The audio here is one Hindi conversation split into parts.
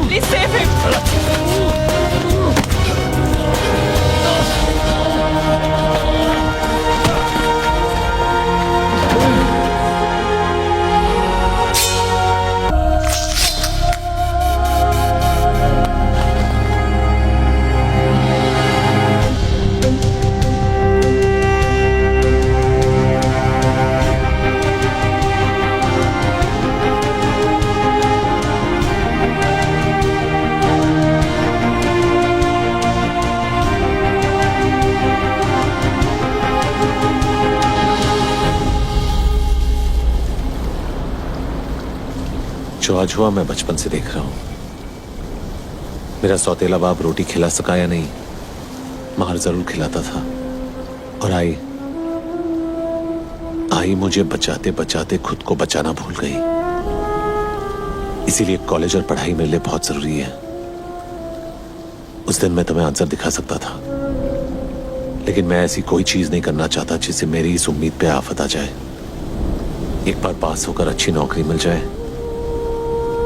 Please save him. जो आज हुआ मैं बचपन से देख रहा हूं। मेरा सौतेला बाप रोटी खिला सका या नहीं, मार जरूर खिलाता था। और आई मुझे बचाते बचाते खुद को बचाना भूल गई। इसीलिए कॉलेज और पढ़ाई मेरे लिए बहुत जरूरी है। उस दिन मैं तुम्हें आंसर दिखा सकता था, लेकिन मैं ऐसी कोई चीज नहीं करना चाहता जिससे मेरी इस उम्मीद पे आफत आ जाए। एक बार पास होकर अच्छी नौकरी मिल जाए,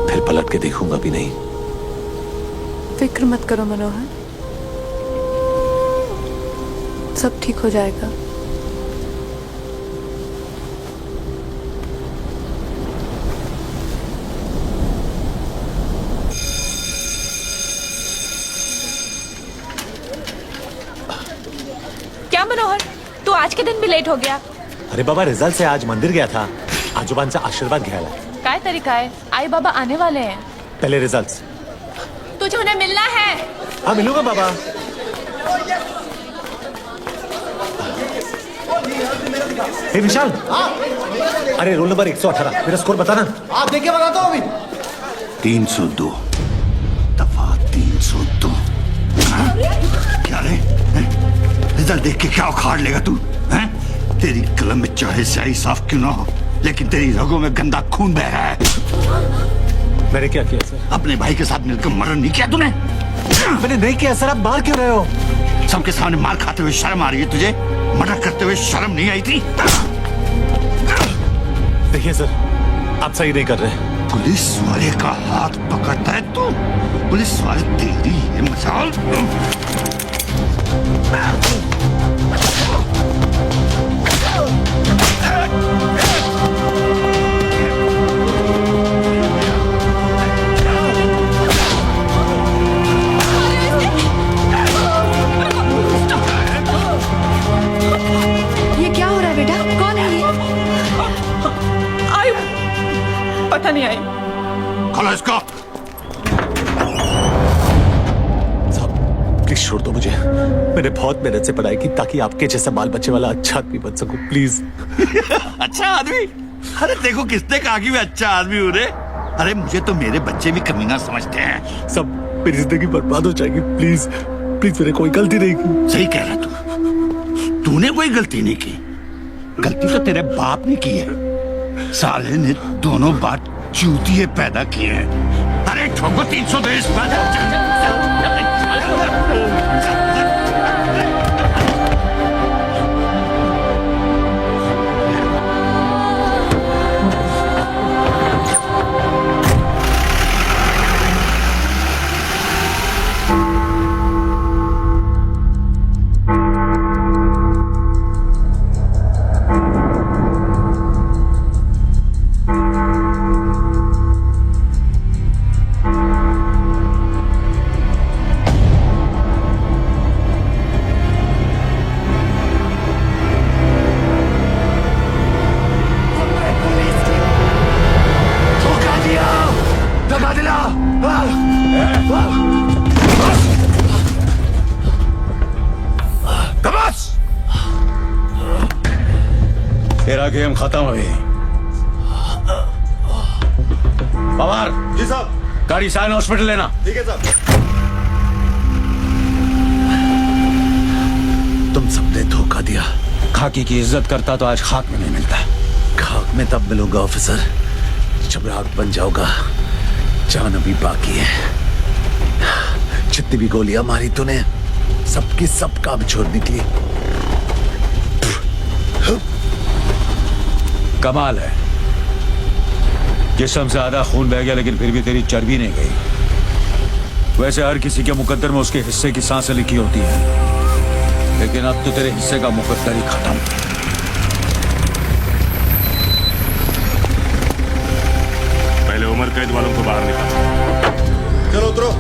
फिर पलट के देखूंगा भी नहीं। फिक्र मत करो मनोहर, सब ठीक हो जाएगा। क्या मनोहर, तू आज के दिन भी लेट हो गया? अरे बाबा, रिजल्ट से आज मंदिर गया था, आजोबांचा आशीर्वाद घ्यायला। काय तरीका है? आई बाबा आने वाले हैं। पहले रिजल्ट्स। तुझे उन्हें मिलना है। हाँ मिलूंगा बाबा। हे विशाल। हाँ? अरे रोल नंबर 118 मेरा स्कोर बताना। आप देख के बताता हूँ अभी। 302 दफा 302। क्या रे, रिजल्ट देख के क्या उखाड़ लेगा तू? हैं? तेरी कलम में चाहे स्याही साफ क्यों ना हो, लेकिन तेरी रगों में गंदा खून बह रहा है। मैंने क्या किया सर? अपने भाई के साथ मिलकर मर्डर नहीं किया तूने? मैंने नहीं किया सर, आप मार क्यों रहे हो? सबके सामने मार खाते हुए शर्म आ रही है तुझे? मर्डर करते हुए शर्म नहीं आई थी? देखिए सर, आप सही नहीं कर रहे। पुलिस वाले का हाथ पकड़ता है तू? पुलिस वाले तेरी है मजाल? ये क्या हो रहा है बेटा? कौन है ये? आई पता नहीं आई। खोलो इसको। प्लीज छोड़ दो मुझे। मैंने बहुत मेहनत से पढ़ाई की ताकि आपके जैसा बाल बच्चे वाला अच्छा आदमी बन सकूं। प्लीज। अच्छा आदमी? अरे देखो किसने कहा कि मैं अच्छा आदमी हूँ रे? अरे मुझे तो मेरे बच्चे भी कमीना समझते हैं। सब मेरी जिंदगी बर्बाद हो जाएगी। प्लीज प्लीज, मैंने कोई गलती नहीं की। सही कह रहा तू, तूने कोई गलती नहीं की। गलती तो तेरे बाप ने की है। साले ने दोनों बात चूतिए पैदा किए हैं। अरे ठोको 302 इस पर। तेरा गेम खत्म हुई। पवार जी साहब। गाड़ी साइन हॉस्पिटल लेना। ठीक है साहब। तुम सबने धोखा दिया। खाकी की इज्जत करता तो आज खाक में नहीं मिलता। खाक में तब मिलूंगा ऑफिसर जब राख बन जाऊंगा। जान अभी बाकी है। जितनी भी गोलियां मारी तूने सबकी सब काम छोड़ निकली। कमाल है, जिस्म से आधा खून बह गया लेकिन फिर भी तेरी चर्बी नहीं गई। वैसे हर किसी के मुकद्दर में उसके हिस्से की सांसें लिखी होती है, लेकिन अब तो तेरे हिस्से का मुकद्दर ही खत्म। पहले उम्र कैद वालों को बाहर निकाल। चलो उतरो।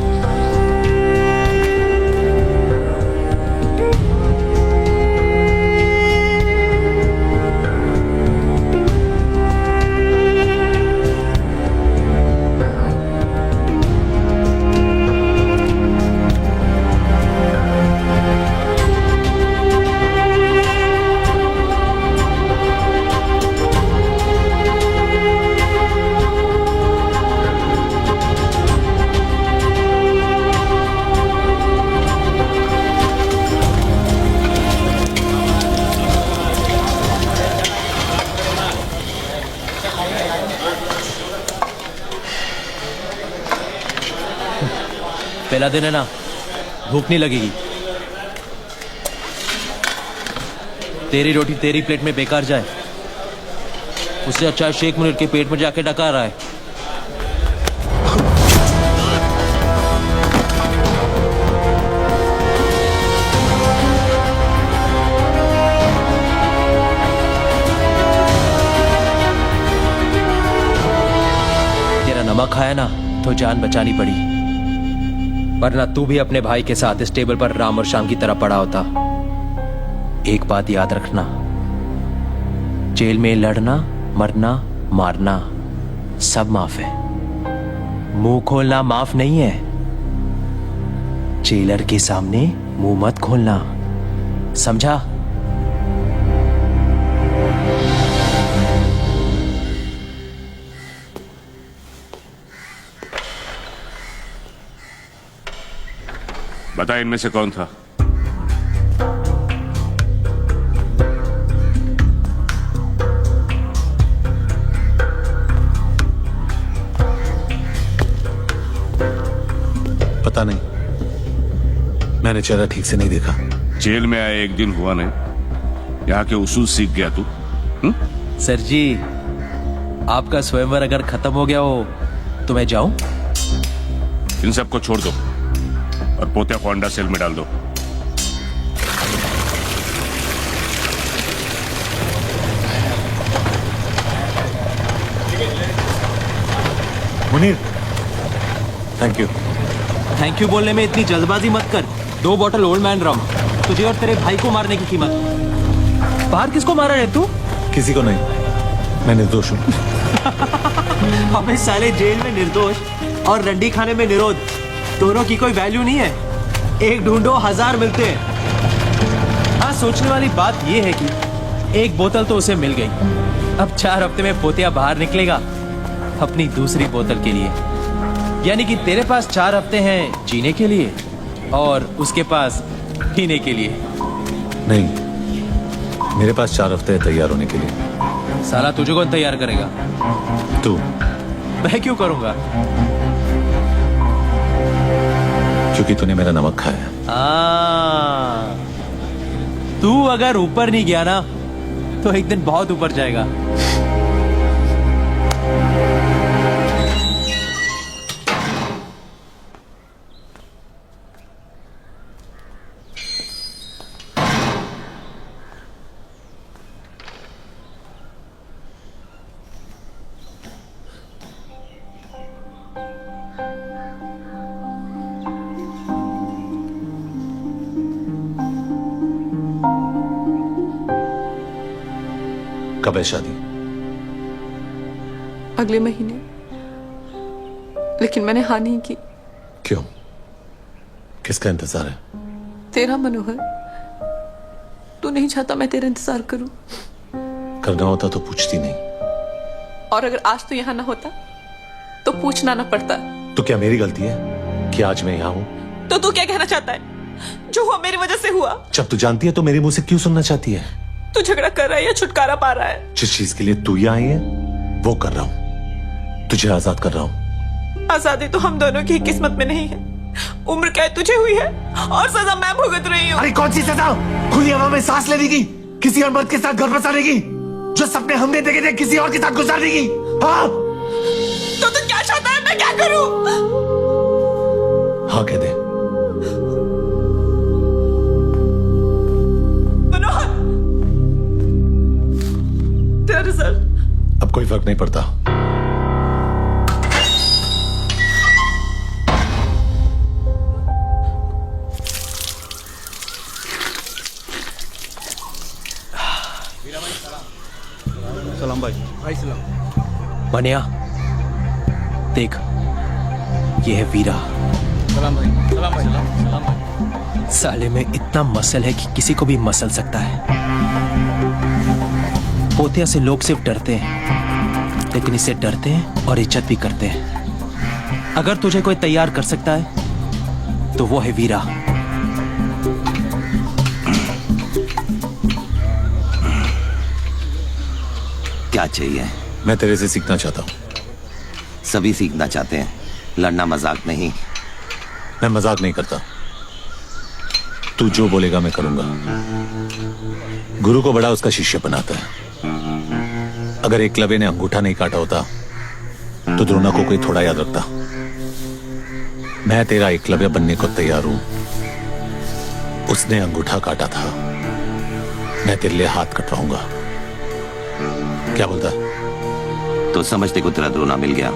पहला दिन है ना, भूख नहीं लगेगी। तेरी रोटी तेरी प्लेट में बेकार जाए, उससे अच्छा शेख मुनीर के पेट में जाके डका रहा है। तेरा नमक खाया ना तो जान बचानी पड़ी, वरना तू भी अपने भाई के साथ इस टेबल पर राम और श्याम की तरह पड़ा होता। एक बात याद रखना, जेल में लड़ना, मरना, मारना सब माफ है, मुंह खोलना माफ नहीं है। जेलर के सामने मुंह मत खोलना, समझा? बता इनमें से कौन था? पता नहीं, मैंने चेहरा ठीक से नहीं देखा। जेल में आए एक दिन हुआ नहीं, यहाँ के उसूल सीख गया तू? सर जी, आपका स्वयंवर अगर खत्म हो गया हो तो मैं जाऊं? इन सबको छोड़ दो और पोत्या को अंडा सेल में डाल दो। Munir, thank you. Thank you बोलने में इतनी जल्दबाजी मत कर। 2 बॉटल ओल्ड मैन रम, तुझे और तेरे भाई को मारने की कीमत। बाहर किसको मारा है तू? किसी को नहीं, मैं निर्दोष हूँ। हमें साले जेल में निर्दोष और रंडी खाने में निरोध, दोनों की कोई वैल्यू नहीं है। एक ढूंढो 1000 मिलते हैं। हाँ, सोचने वाली बात यह है कि एक बोतल तो उसे मिल गई। अब 4 हफ्ते में पोतिया बाहर निकलेगा अपनी दूसरी बोतल के लिए, यानी कि तेरे पास 4 हफ्ते हैं जीने के लिए और उसके पास पीने के लिए। नहीं, मेरे पास 4 हफ्ते हैं तैयार होने के लिए। साला तुझे कौन तैयार करेगा? तू। मैं क्यों करूंगा? क्योंकि तूने मेरा नमक खाया। तू अगर ऊपर नहीं गया ना तो एक दिन बहुत ऊपर जाएगा। कब है शादी? अगले महीने, लेकिन मैंने हाँ नहीं की। क्यों? किसका इंतजार है? तेरा मनोहर, तू नहीं चाहता मैं तेरा इंतजार करूं। करना होता तो पूछती नहीं। और अगर आज तू यहाँ ना होता तो पूछना ना पड़ता। तो क्या मेरी गलती है कि आज मैं यहाँ हूँ? तो तू क्या कहना चाहता है? जो हुआ मेरी वजह से हुआ। जब तू जानती है तो मेरे मुंह से क्यों सुनना चाहती है? तू झगड़ा कर रहा है या छुटकारा पा रहा है? जिस चीज के लिए तू यहाँ आई है वो कर रहा हूँ, तुझे आजाद कर रहा हूँ। आजादी तो हम दोनों की ही किस्मत में नहीं है। उम्र कैद तुझे हुई है और सजा मैं भुगत रही हूँ। अरे कौन सी सजा? खुली हवा में सांस लेने की, किसी और मर्द के साथ घर बसाने की, जो सपने हमने देखे थे किसी और के साथ गुजारने की। हाँ तो तू क्या चाहता है मैं क्या करूँ? हाँ कह दे। मनोहर, तेरा रिजल्ट अब कोई फर्क नहीं पड़ता। सलाम भाई सलाम। मनिया देख, ये है वीरा। सलाम भाई। सलाम भाई। सलाम भाई। साले में इतना मसल है कि किसी को भी मसल सकता है। पोतिया से लोग सिर्फ डरते हैं, लेकिन इससे डरते हैं और इज्जत भी करते हैं। अगर तुझे कोई तैयार कर सकता है तो वो है वीरा। क्या चाहिए? मैं तेरे से सीखना चाहता हूँ। सभी सीखना चाहते हैं, लड़ना मजाक नहीं। मैं मजाक नहीं करता, तू जो बोलेगा मैं करूंगा। गुरु को बड़ा उसका शिष्य बनाता है। अगर एकलव्य ने अंगूठा नहीं काटा होता तो द्रोणा को कोई थोड़ा याद रखता। मैं तेरा एकलव्य बनने को तैयार हूं। उसने अंगूठा काटा था, मैं तेरे लिए हाथ कटवाऊंगा। क्या बोलता? तो समझते को तेरा द्रोणा मिल गया।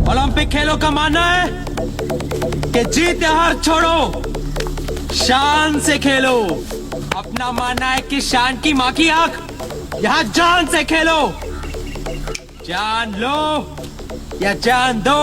ओलंपिक खेलों का मानना है कि जीत या हार छोड़ो, शान से खेलो। अपना मानना है कि शान की मां की आंख, यहां जान से खेलो। जान लो या जान दो।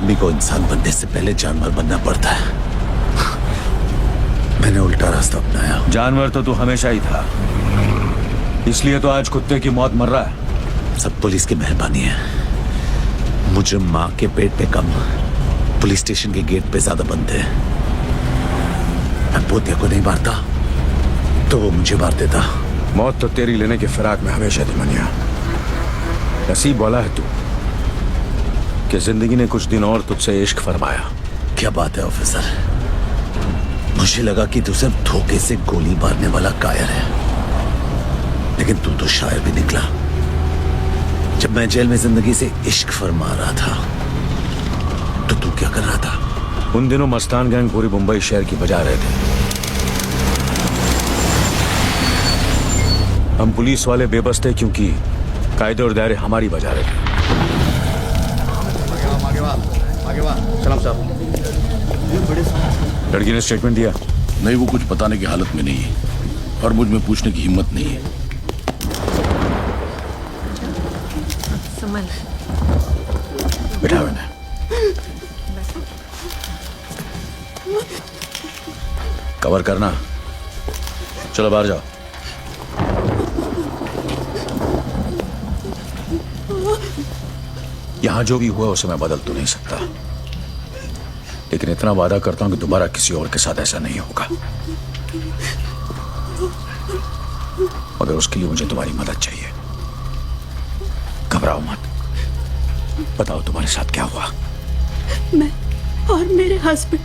आदमी को इंसान बनने से पहले जानवर बनना पड़ता है। मैंने उल्टा रास्ता अपनाया। जानवर तो तू हमेशा ही था, इसलिए तो आज कुत्ते की मौत मर रहा है। सब पुलिस की मेहरबानी है। मुजरिम माँ के पेट पे कम, पुलिस स्टेशन के गेट पे ज्यादा बनते हैं। मैं पोतिया को नहीं मारता तो वो मुझे मार देता। मौत तो तेरी लेने के फिराक में हमेशा थी मनिया। नसीब वाला है तू कि जिंदगी ने कुछ दिन और तुझसे इश्क फरमाया। क्या बात है ऑफिसर, मुझे लगा कि तू सिर्फ धोखे से गोली मारने वाला कायर है, लेकिन तू तो शायर भी निकला। जब मैं जेल में जिंदगी से इश्क फरमा रहा था तो तू क्या कर रहा था? उन दिनों मस्तान गैंग पूरी मुंबई शहर की बजा रहे थे। हम पुलिस वाले बेबस थे क्योंकि कायदे और दायरे हमारी बजा रहे थे। लड़की ने स्टेटमेंट दिया? नहीं, वो कुछ बताने की हालत में नहीं है और मुझ में पूछने की हिम्मत नहीं है। बिठाओ इन्हें। कवर करना। चलो बाहर जाओ। यहां जो भी हुआ उसे मैं बदल तो नहीं सकता, लेकिन इतना वादा करता हूं कि दोबारा किसी और के साथ ऐसा नहीं होगा। मगर उसके लिए मुझे तुम्हारी मदद चाहिए। घबराओ मत, बताओ तुम्हारे साथ क्या हुआ। मैं और मेरे हस्बैंड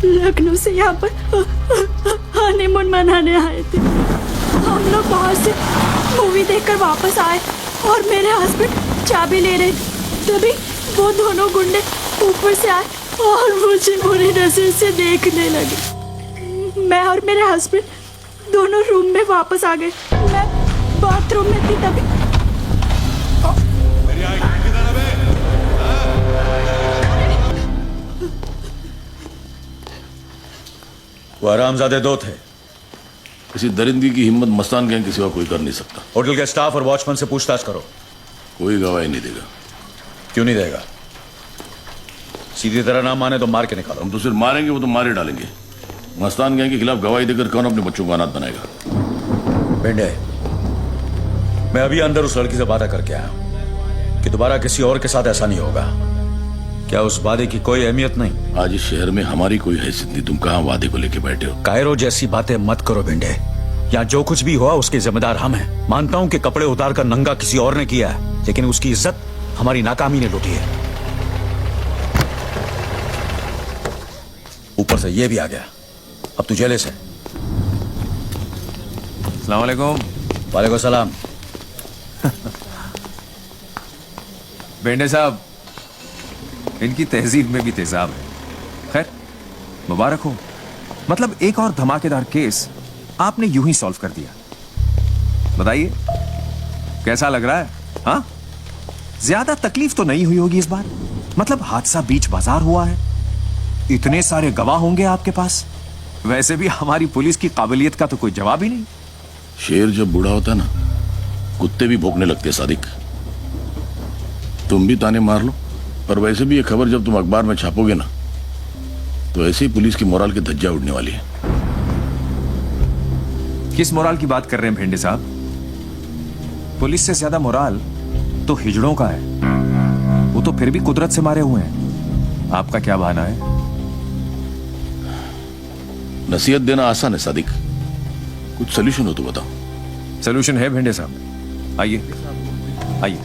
लखनऊ से यहाँ पर हनीमून मनाने आए थे। हम लोग बाहर से मूवी देखकर वापस आए और मेरे हस्बैंड चाबी ले रहे थे, तभी वो दोनों गुंडे ऊपर से आए और मुझे बुरी नजर से देखने लगे। मैं और मेरे हस्बैंड दोनों रूम में वापस आ गए। मैं बाथरूम में थी तभी वो हरामजादे दो थे। किसी दरिंदगी की हिम्मत मस्तान गैंग के सिवा कोई कर नहीं सकता। होटल के स्टाफ और वॉचमैन से पूछताछ करो। कोई गवाही नहीं देगा। क्यों नहीं देगा? सीधी तरह ना माने तो मार के निकालो। हम तो सिर्फ मारेंगे, वो तो मारे डालेंगे। मस्तान गैंग के खिलाफ गवाही देकर कौन अपने बच्चों को अनाथ बनाएगा? बेंडे, मैं अभी अंदर उस लड़की से बात करके आया हूं कि दोबारा किसी और के साथ ऐसा नहीं होगा। क्या उस वादे की कोई अहमियत नहीं? आज इस शहर में हमारी कोई हैसियत नहीं। तुम कहां वादे को लेके बैठे हो? कायरो जैसी बातें मत करो बेंडे। यहाँ जो कुछ भी हुआ उसके जिम्मेदार हम हैं। मानता हूं कि कपड़े उतार कर नंगा किसी और ने किया है, लेकिन उसकी इज्जत हमारी नाकामी ने लूटी है। ऊपर से ये भी आ गया, अब तू जेले से। अस्सलाम वालेकुम। वालेकुम सलाम। बेंडे साहब, इनकी तहजीब में भी तेजाब है। खैर, मुबारक हो। मतलब एक और धमाकेदार केस आपने यूं ही सॉल्व कर दिया। बताइए कैसा लग रहा है? हाँ, ज्यादा तकलीफ तो नहीं हुई होगी इस बार। मतलब हादसा बीच बाजार हुआ है, इतने सारे गवाह होंगे आपके पास। वैसे भी हमारी पुलिस की काबिलियत का तो कोई जवाब ही नहीं। शेर जब बूढ़ा होता है ना, कुत्ते भी भौंकने लगते। सादिक, तुम भी ताने मार लो। और वैसे भी ये खबर जब तुम अखबार में छापोगे ना, तो ऐसे ही पुलिस की मोराल की धज्जियां उड़ने वाली है। किस मोराल की बात कर रहे हैं भेंडे साहब? पुलिस से ज्यादा मोराल तो हिजड़ों का है। वो तो फिर भी कुदरत से मारे हुए हैं। आपका क्या बहाना है? नसीहत देना आसान है सादिक, कुछ सोल्यूशन हो तो बताओ। सोल्यूशन है भेंडे साहब, आइए आइए।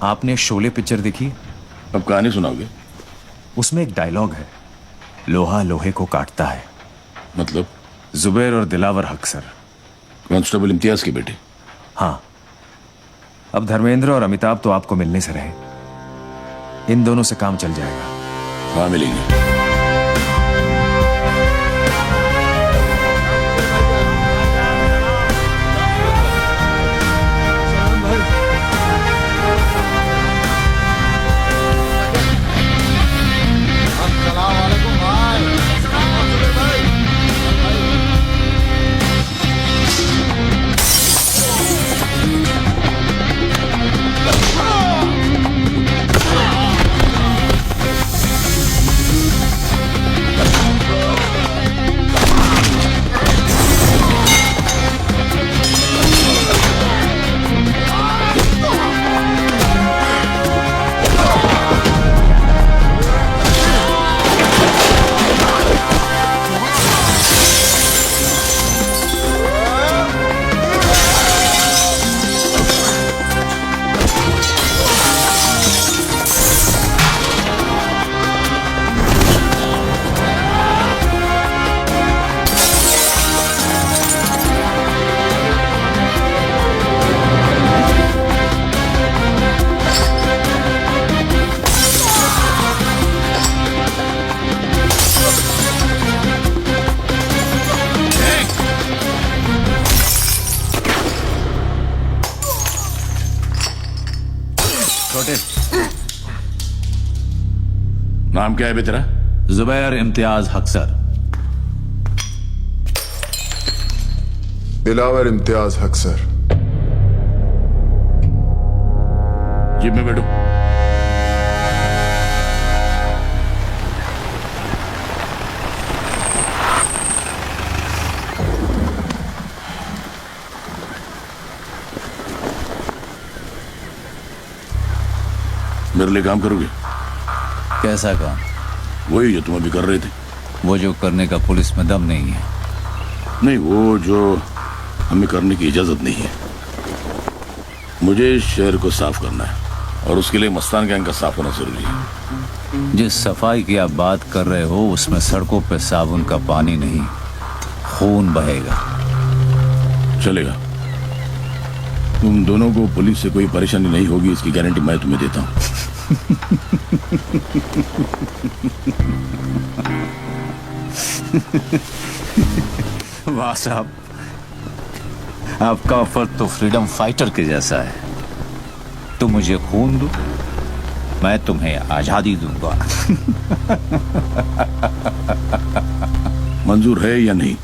आपने शोले पिक्चर देखी? अब कहानी सुनाओगे? उसमें एक डायलॉग है, लोहा लोहे को काटता है। मतलब? जुबैर और दिलावर हक सर, कांस्टेबल इम्तियाज के बेटे। हाँ, अब धर्मेंद्र और अमिताभ तो आपको मिलने से रहे, इन दोनों से काम चल जाएगा। हाँ, मिलेंगे। नाम क्या है बे तेरा? जुबैर इम्तियाज हक सर। दिलावर इम्तियाज हक सर। जीप में बैठो। मेरे लिए काम करोगे? कैसा काम? वही जो तुम अभी कर रहे थे। वो जो करने का पुलिस में दम नहीं है। नहीं, वो जो हमें करने की इजाजत नहीं है। मुझे इस शहर को साफ करना है और उसके लिए मस्तान गैंग का साफ होना जरूरी है। जिस सफाई की आप बात कर रहे हो उसमें सड़कों पे साबुन का पानी नहीं, खून बहेगा। चलेगा। तुम दोनों को पुलिस से कोई परेशानी नहीं होगी, इसकी गारंटी मैं तुम्हें देता हूं। वाह साहब, आपका ऑफर तो फ्रीडम फाइटर के जैसा है। तुम मुझे खून दो, मैं तुम्हें आजादी दूंगा। मंजूर है या नहीं?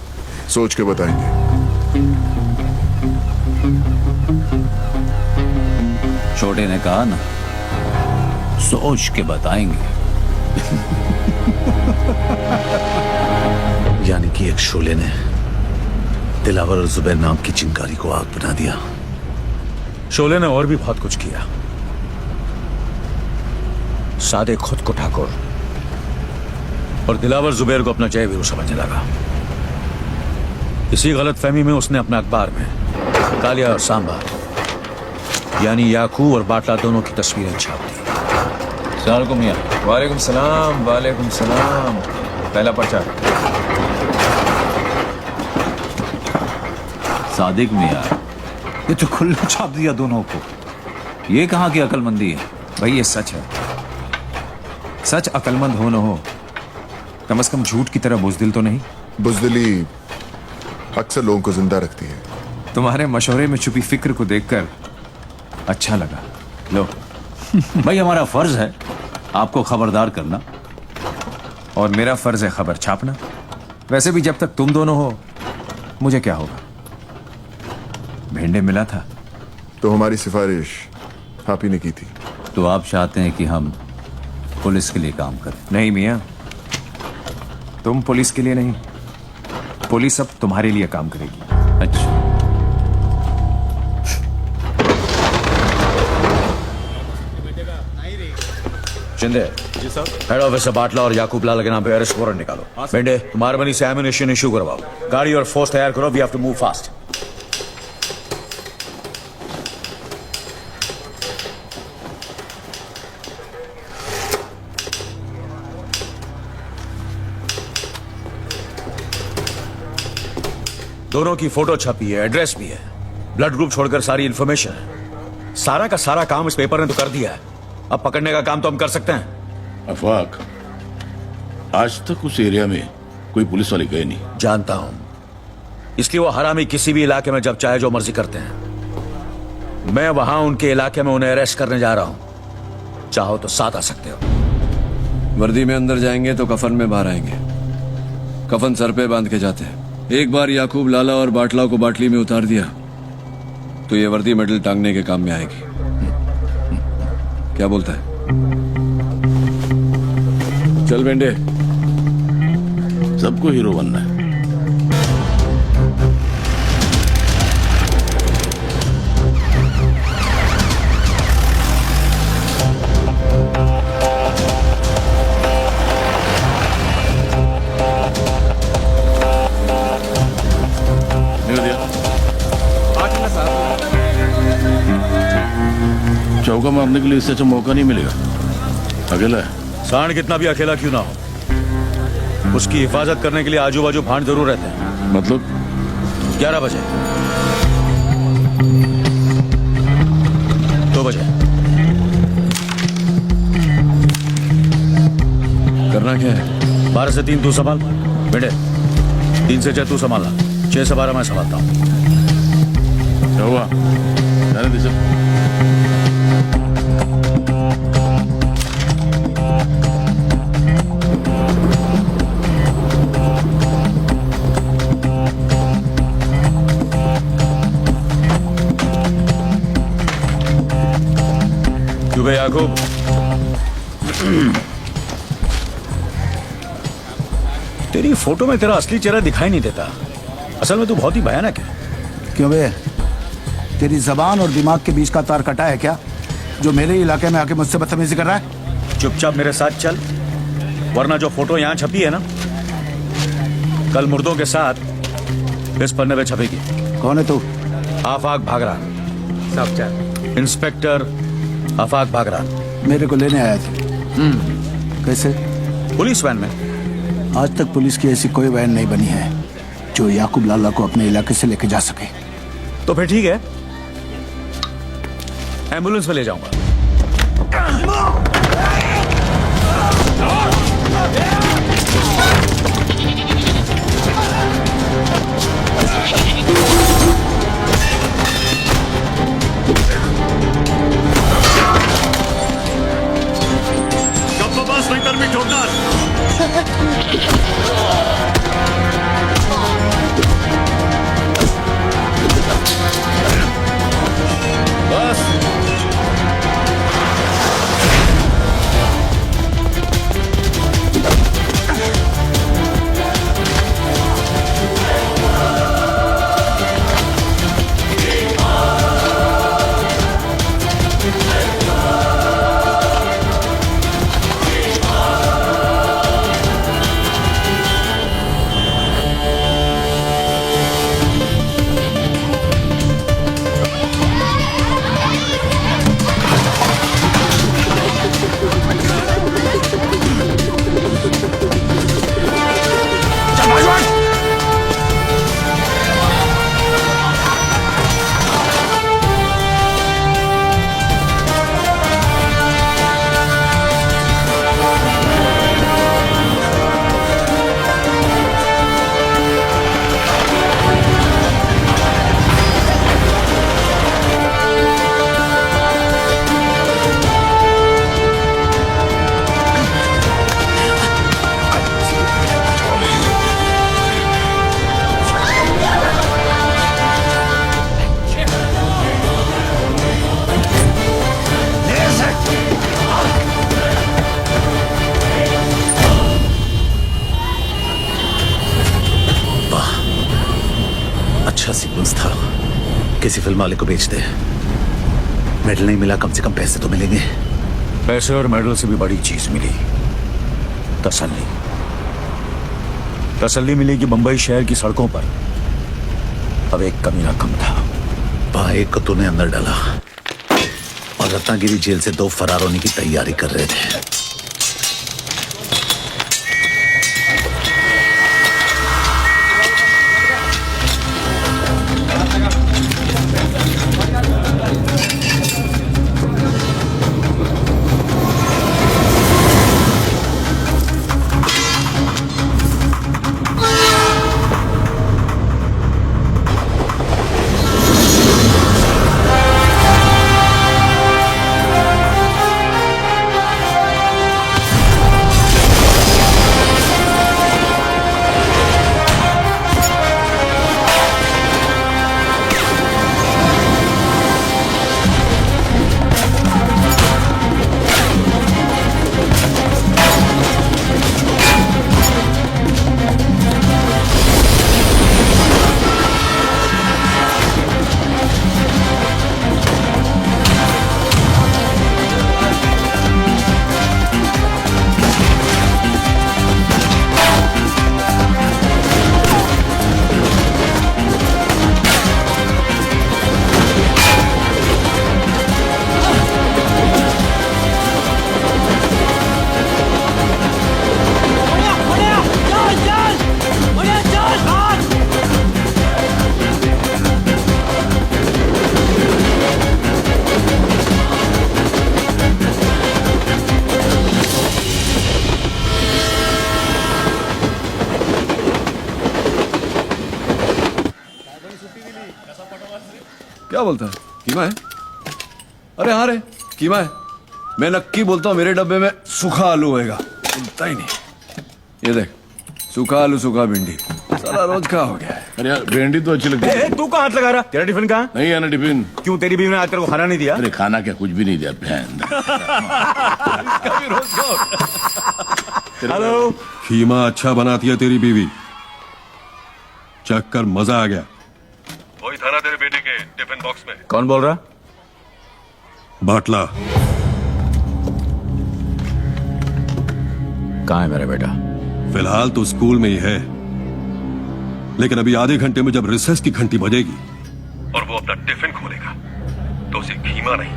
सोच के बताएंगे। छोटे ने कहा ना, सोच के बताएंगे। यानी कि एक शोले ने दिलावर और जुबैर नाम की चिंगारी को आग बना दिया। शोले ने और भी बहुत कुछ किया। सादे खुद को ठाकुर और दिलावर जुबैर को अपना जय वीरू समझने लगा। इसी गलतफहमी में उसने अपने अखबार में कालिया और सांबा यानी याकूब और बाटला दोनों की तस्वीरें छाप दी। सलाम मियां। वालेकुम सलाम, वालेकुम सलाम। पहला पर्चा। सादिक मियां, ये तो खुला छाप दिया दोनों को। ये कहाँ की अकलमंदी है? भाई ये सच है। सच अकलमंद हो न हो, कम से कम झूठ की तरह बुजदिल तो नहीं। बुजदिली अक्सर लोगों को जिंदा रखती है। तुम्हारे मशवरे में छुपी फिक्र को देखकर अच्छा लगा। लो। भाई हमारा फर्ज है आपको खबरदार करना और मेरा फर्ज है खबर छापना। वैसे भी जब तक तुम दोनों हो मुझे क्या होगा। भेंडे मिला था तो हमारी सिफारिश आप ही ने की थी। तो आप चाहते हैं कि हम पुलिस के लिए काम करें? नहीं मियां, तुम पुलिस के लिए नहीं, पुलिस अब तुम्हारे लिए काम करेगी। अच्छा, शिंदे जी साहब, हेड ऑफिस से बाटला और याकूब लाल के नाम पे अरेस्ट वारंट निकालो। बेंडे, तुम्हारे बनी से एमिनेशन इशू करवाओ। गाड़ी और फोर्स तैयार करो। We have to move fast. दोनों की फोटो छपी है, एड्रेस भी है, ब्लड ग्रुप छोड़कर सारी इंफॉर्मेशन है। सारा का सारा काम इस पेपर ने तो कर दिया है। अब पकड़ने का काम तो हम कर सकते हैं। अफवाक, आज तक उस एरिया में कोई पुलिस वाले गए नहीं। जानता हूं, इसलिए वो हरामी किसी भी इलाके में जब चाहे जो मर्जी करते हैं। मैं वहां उनके इलाके में उन्हें अरेस्ट करने जा रहा हूं। चाहो तो साथ आ सकते हो। वर्दी में अंदर जाएंगे तो कफन में बाहर आएंगे। कफन सर पे बांध के जाते हैं। एक बार याकूब लाला और बाटला को बाटली में उतार दिया तो ये वर्दी मेडल टांगने के काम में आएगी। क्या बोलता है? चल बेंडे, सबको हीरो बनना है। चौका मारने के लिए इससे अच्छा मौका नहीं मिलेगा। अकेला है। सांड कितना भी अकेला क्यों ना हो, उसकी हिफाजत करने के लिए आजू बाजू भांड जरूर रहते हैं। मतलब 11 बजे, 2 बजे। करना क्या है? 12 से 3 तू संभाल बेटे, 3 से 6 तू संभालना, 6 से 12 मैं संभालता हूँ। क्या हुआ? जाने दे सर। अबे याकूब, तेरी फोटो में तेरा असली चेहरा दिखाई नहीं देता। असल में तू बहुत ही भयानक है। क्यों बे, तेरी जबान और दिमाग के बीच का तार कटा है क्या, जो मेरे इलाके में आके मुझसे बदतमीजी कर रहा है? चुपचाप मेरे साथ चल, वरना जो फोटो यहाँ छपी है ना, कल मुर्दों के साथ इस पन्ने पे छपेगी। कौन है तू? आफाक भागरा, इंस्पेक्टर आफाक भागरा। मेरे को लेने आया था। कैसे? पुलिस वैन में। आज तक पुलिस की ऐसी कोई वैन नहीं बनी है जो याकूब लाला को अपने इलाके से लेके जा सके। तो फिर ठीक है, एम्बुलेंस में ले जाऊंगा। अच्छा सीक्वेंस था, किसी फिल्म वाले को बेच दे। मेडल नहीं मिला, कम से कम पैसे तो मिलेंगे। पैसे और मेडल से भी बड़ी चीज मिली, तसल्ली। तसल्ली मिली कि बंबई शहर की सड़कों पर अब एक कमीना कम था। एक को तूने अंदर डाला और रत्नागिरी जेल से 2 फरार होने की तैयारी कर रहे थे। क्या बोलता है? कीमा है? अरे हाँ रे, कीमा है। मैं नक्की बोलता हूँ मेरे डब्बे में सूखा आलू होएगा। बोलता ही नहीं। ये देख, सूखा आलू सूखा भिंडी, सारा रोज का हो गया है। अरे यार भिंडी तो अच्छी लगती है। तू कहाँ हाथ लगा रहा? तेरा टिफिन कहाँ? नहीं है ना टिफिन। क्यों, तेरी बीवी ने आज तेरे को खाना नहीं दिया? अरे खाना क्या, कुछ भी नहीं दिया बहन। हेलो। खीमा अच्छा बनाती है तेरी बीवी, चख कर मजा आ गया। वही था ना तेरे बेटे के टिफिन बॉक्स में। कौन बोल रहा? बाटला। कहाँ है मेरा बेटा? फिलहाल तो स्कूल में ही है, लेकिन अभी आधे घंटे में जब रिसेस की घंटी बजेगी और वो अपना टिफिन खोलेगा तो उसे खीमा नहीं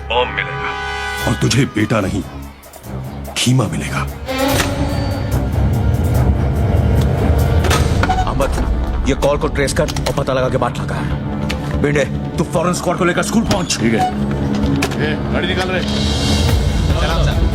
बॉम्ब मिलेगा, और तुझे बेटा नहीं खीमा मिलेगा। अहमद, ये कॉल को ट्रेस कर और पता लगा कि बाटला कहाँ है। बेटे, तू फौरन स्क्वाड को लेकर स्कूल पहुंच। ठीक है। गाड़ी निकाल रहे। चलाओ सर।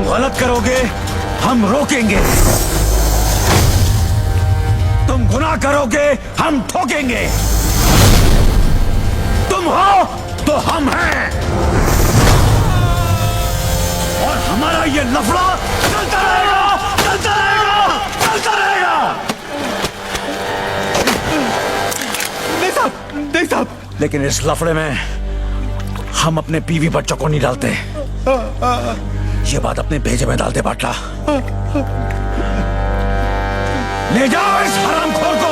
गलत करोगे हम रोकेंगे, तुम गुनाह करोगे हम ठोकेंगे, तुम हो तो हम हैं, और हमारा ये लफड़ा चलता रहेगा, चलता रहेगा, चलता रहेगा। नहीं साहब, लेकिन इस लफड़े में हम अपने बीवी बच्चों को नहीं डालते, ये बात अपने भेजे में डालते बाटला। ले जाओ इस हरामखोर को।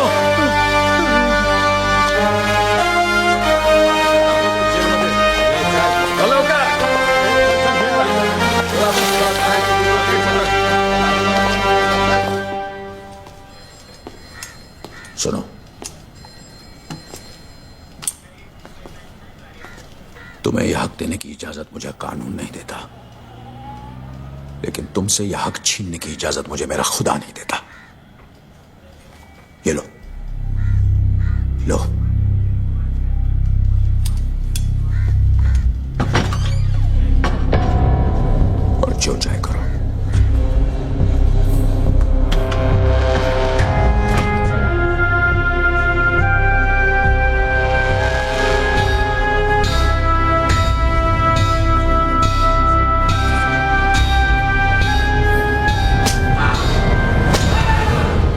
सुनो, तुम्हें यह हक देने की इजाजत मुझे कानून नहीं देता, लेकिन तुमसे यह हक छीनने की इजाजत मुझे मेरा खुदा नहीं देता। ये लो, लो। और जो चाहे करो।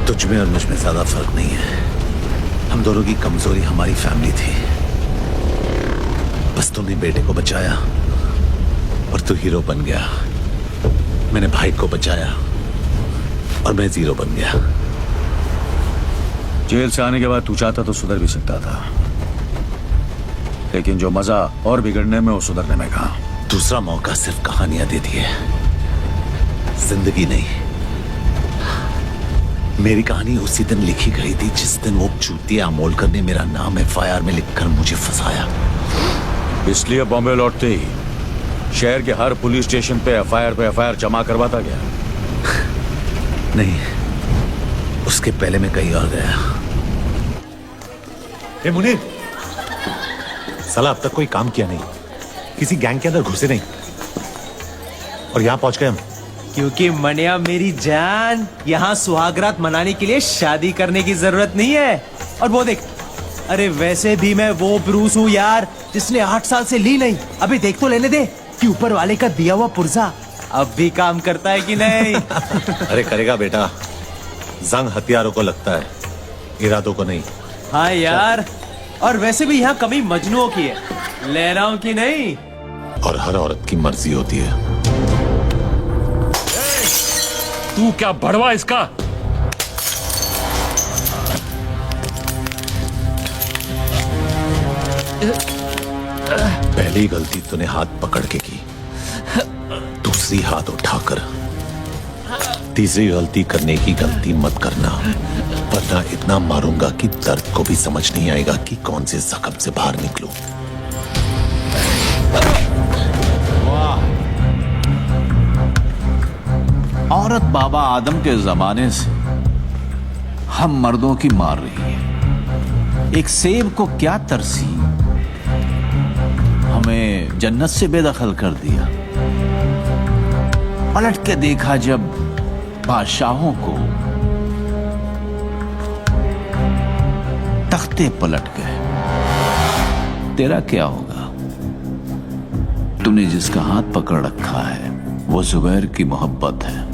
तुझ में और मुझ में ज्यादा फर्क नहीं है। हम दोनों की कमजोरी हमारी फैमिली थी। बस तूने बेटे को बचाया और तू हीरो बन गया। मैंने भाई को बचाया और मैं जीरो बन गया। जेल से आने के बाद तू चाहता तो सुधर भी सकता था, लेकिन जो मजा और बिगड़ने में वो सुधरने में कहा। दूसरा मौका सिर्फ कहानियां देती है, जिंदगी नहीं। मेरी कहानी उसी दिन लिखी गई थी जिस दिन वो चूतिया अमोलकर ने मेरा नाम FIR में लिखकर मुझे फंसाया। इसलिए बॉम्बे लौटते ही शहर के हर पुलिस स्टेशन पे FIR जमा करवाता गया। नहीं, उसके पहले मैं कहीं और गया। ए मुनीर, साला अब तक कोई काम किया नहीं, किसी गैंग के अंदर घुसे नहीं, और यहां पहुंच गए हम। क्योंकि मनिया मेरी जान, यहाँ सुहागरात मनाने के लिए शादी करने की जरूरत नहीं है। और वो देख, अरे वैसे भी मैं वो ब्रूस हूँ यार जिसने 8 साल से ली नहीं। अभी देख तो लेने दे कि ऊपर वाले का दिया हुआ पुर्जा अब भी काम करता है कि नहीं। अरे करेगा बेटा, जंग हथियारों को लगता है, इरादों को नहीं। हाँ यार, और वैसे भी यहाँ कमी मजनुओं की है, ले रहा हूँ कि नहीं। और हर औरत की मर्जी होती है। तू क्या बड़वा इसका? पहली गलती तूने हाथ पकड़ के की, दूसरी हाथ उठाकर, तीसरी गलती करने की गलती मत करना, वरना इतना मारूंगा कि दर्द को भी समझ नहीं आएगा कि कौन से जख्म से बाहर निकलूं। औरत बाबा आदम के जमाने से हम मर्दों की मार रही है। एक सेब को क्या तरसी, हमें जन्नत से बेदखल कर दिया। पलट के देखा जब बादशाहों को, तख्ते पलट गए। तेरा क्या होगा? तूने जिसका हाथ पकड़ रखा है वो जुबैर की मोहब्बत है।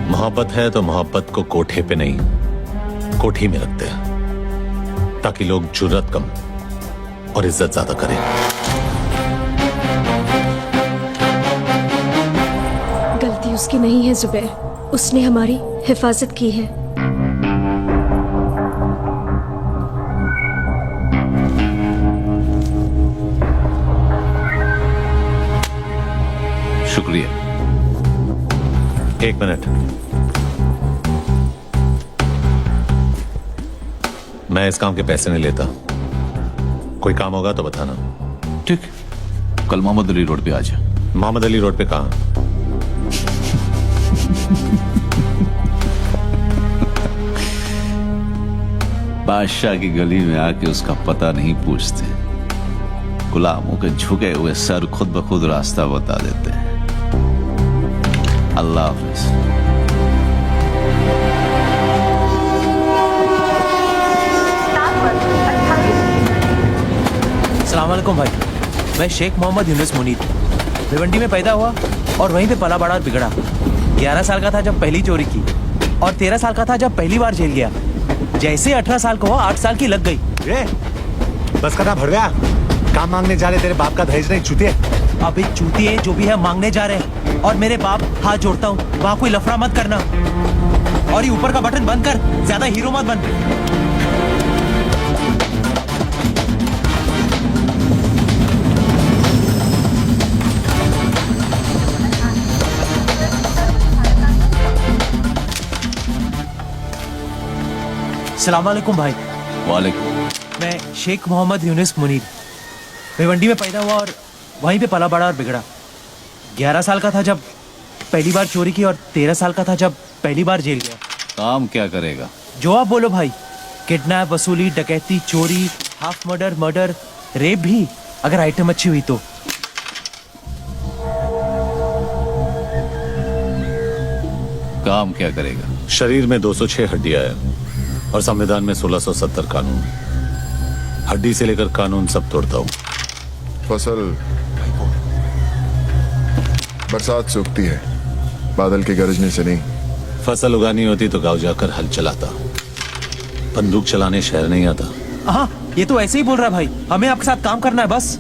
मोहब्बत है तो मोहब्बत को कोठे पे नहीं, कोठी में रखते हैं, ताकि लोग जुर्रत कम और इज्जत ज्यादा करें। गलती उसकी नहीं है जुबैर, उसने हमारी हिफाजत की है। शुक्रिया। 1 मिनट, मैं इस काम के पैसे नहीं लेता। कोई काम होगा तो बताना। ठीक, कल मोहम्मद अली रोड पे आ जा। मोहम्मद अली रोड पे कहाँ? बादशाह की गली में आके उसका पता नहीं पूछते, गुलामों के झुके हुए सर खुद ब खुद रास्ता बता देते हैं। अल्लाह हाफिज। अस्सलाम वालेकुम भाई, मैं शेख मोहम्मद यूनुस मुनीर, भिवंडी में पैदा हुआ और वहीं पे पला बड़ा और बिगड़ा। 11 साल का था जब पहली चोरी की, और 13 साल का था जब पहली बार जेल गया। जैसे 18 साल का हुआ, 8 साल की लग गई। बस करना भर गया, काम मांगने जा रहे तेरे बाप का दहेज नहीं, चूतिए। अभी चूतिए जो भी है मांगने जा रहे हैं, और मेरे बाप हाथ जोड़ता हूँ, वहाँ कोई लफड़ा मत करना। और ये ऊपर का बटन बंद कर, ज्यादा हीरो मत बन। अस्सलाम वालेकुम भाई। वालेकुम। मैं शेख मोहम्मद यूनुस मुनीर, भिवंडी में पैदा हुआ और वहीं पे पला बड़ा और बिगड़ा। 11 साल का था जब पहली बार चोरी की, और 13 साल का था जब पहली बार जेल गया। काम क्या करेगा? जो आप बोलो भाई, किडनैप, वसूली, डकैती, चोरी, हाफ मर्डर, रेप भी, अगर आइटम अच्छी हुई तो। काम क्या करेगा? शरीर में 206 हड्डियां है और संविधान में 1670 कानून। हड्डी से लेकर कानून सब तोड़ता हूँ। फसल बरसात से उगती है, बादल के गरजने से नहीं। फसल उगानी होती तो गांव जाकर हल चलाता, बंदूक चलाने शहर नहीं आता। हाँ, ये तो ऐसे ही बोल रहा है भाई, हमें आपके साथ काम करना है बस।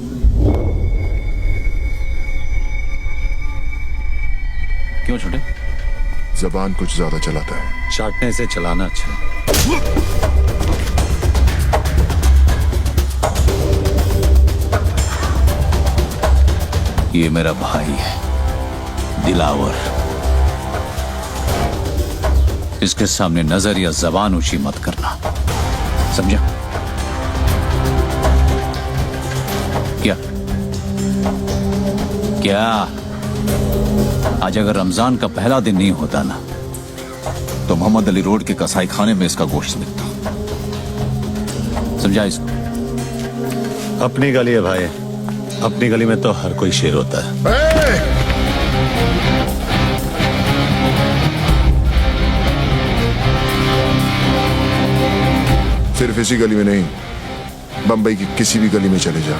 क्यों छोटे? जबान कुछ ज्यादा चलाता है। चाटने से चलाना अच्छा है। ये मेरा भाई है, दिलावर। इसके सामने नजर या जबान ऊंची मत करना, समझा? क्या क्या आज अगर रमजान का पहला दिन नहीं होता ना, तो मोहम्मद अली रोड के कसाई खाने में इसका गोश्त बिकता। समझा इसको? अपनी गली है भाई, अपनी गली में तो हर कोई शेर होता है। सिर्फ इसी गली में नहीं, बंबई की किसी भी गली में चले जा,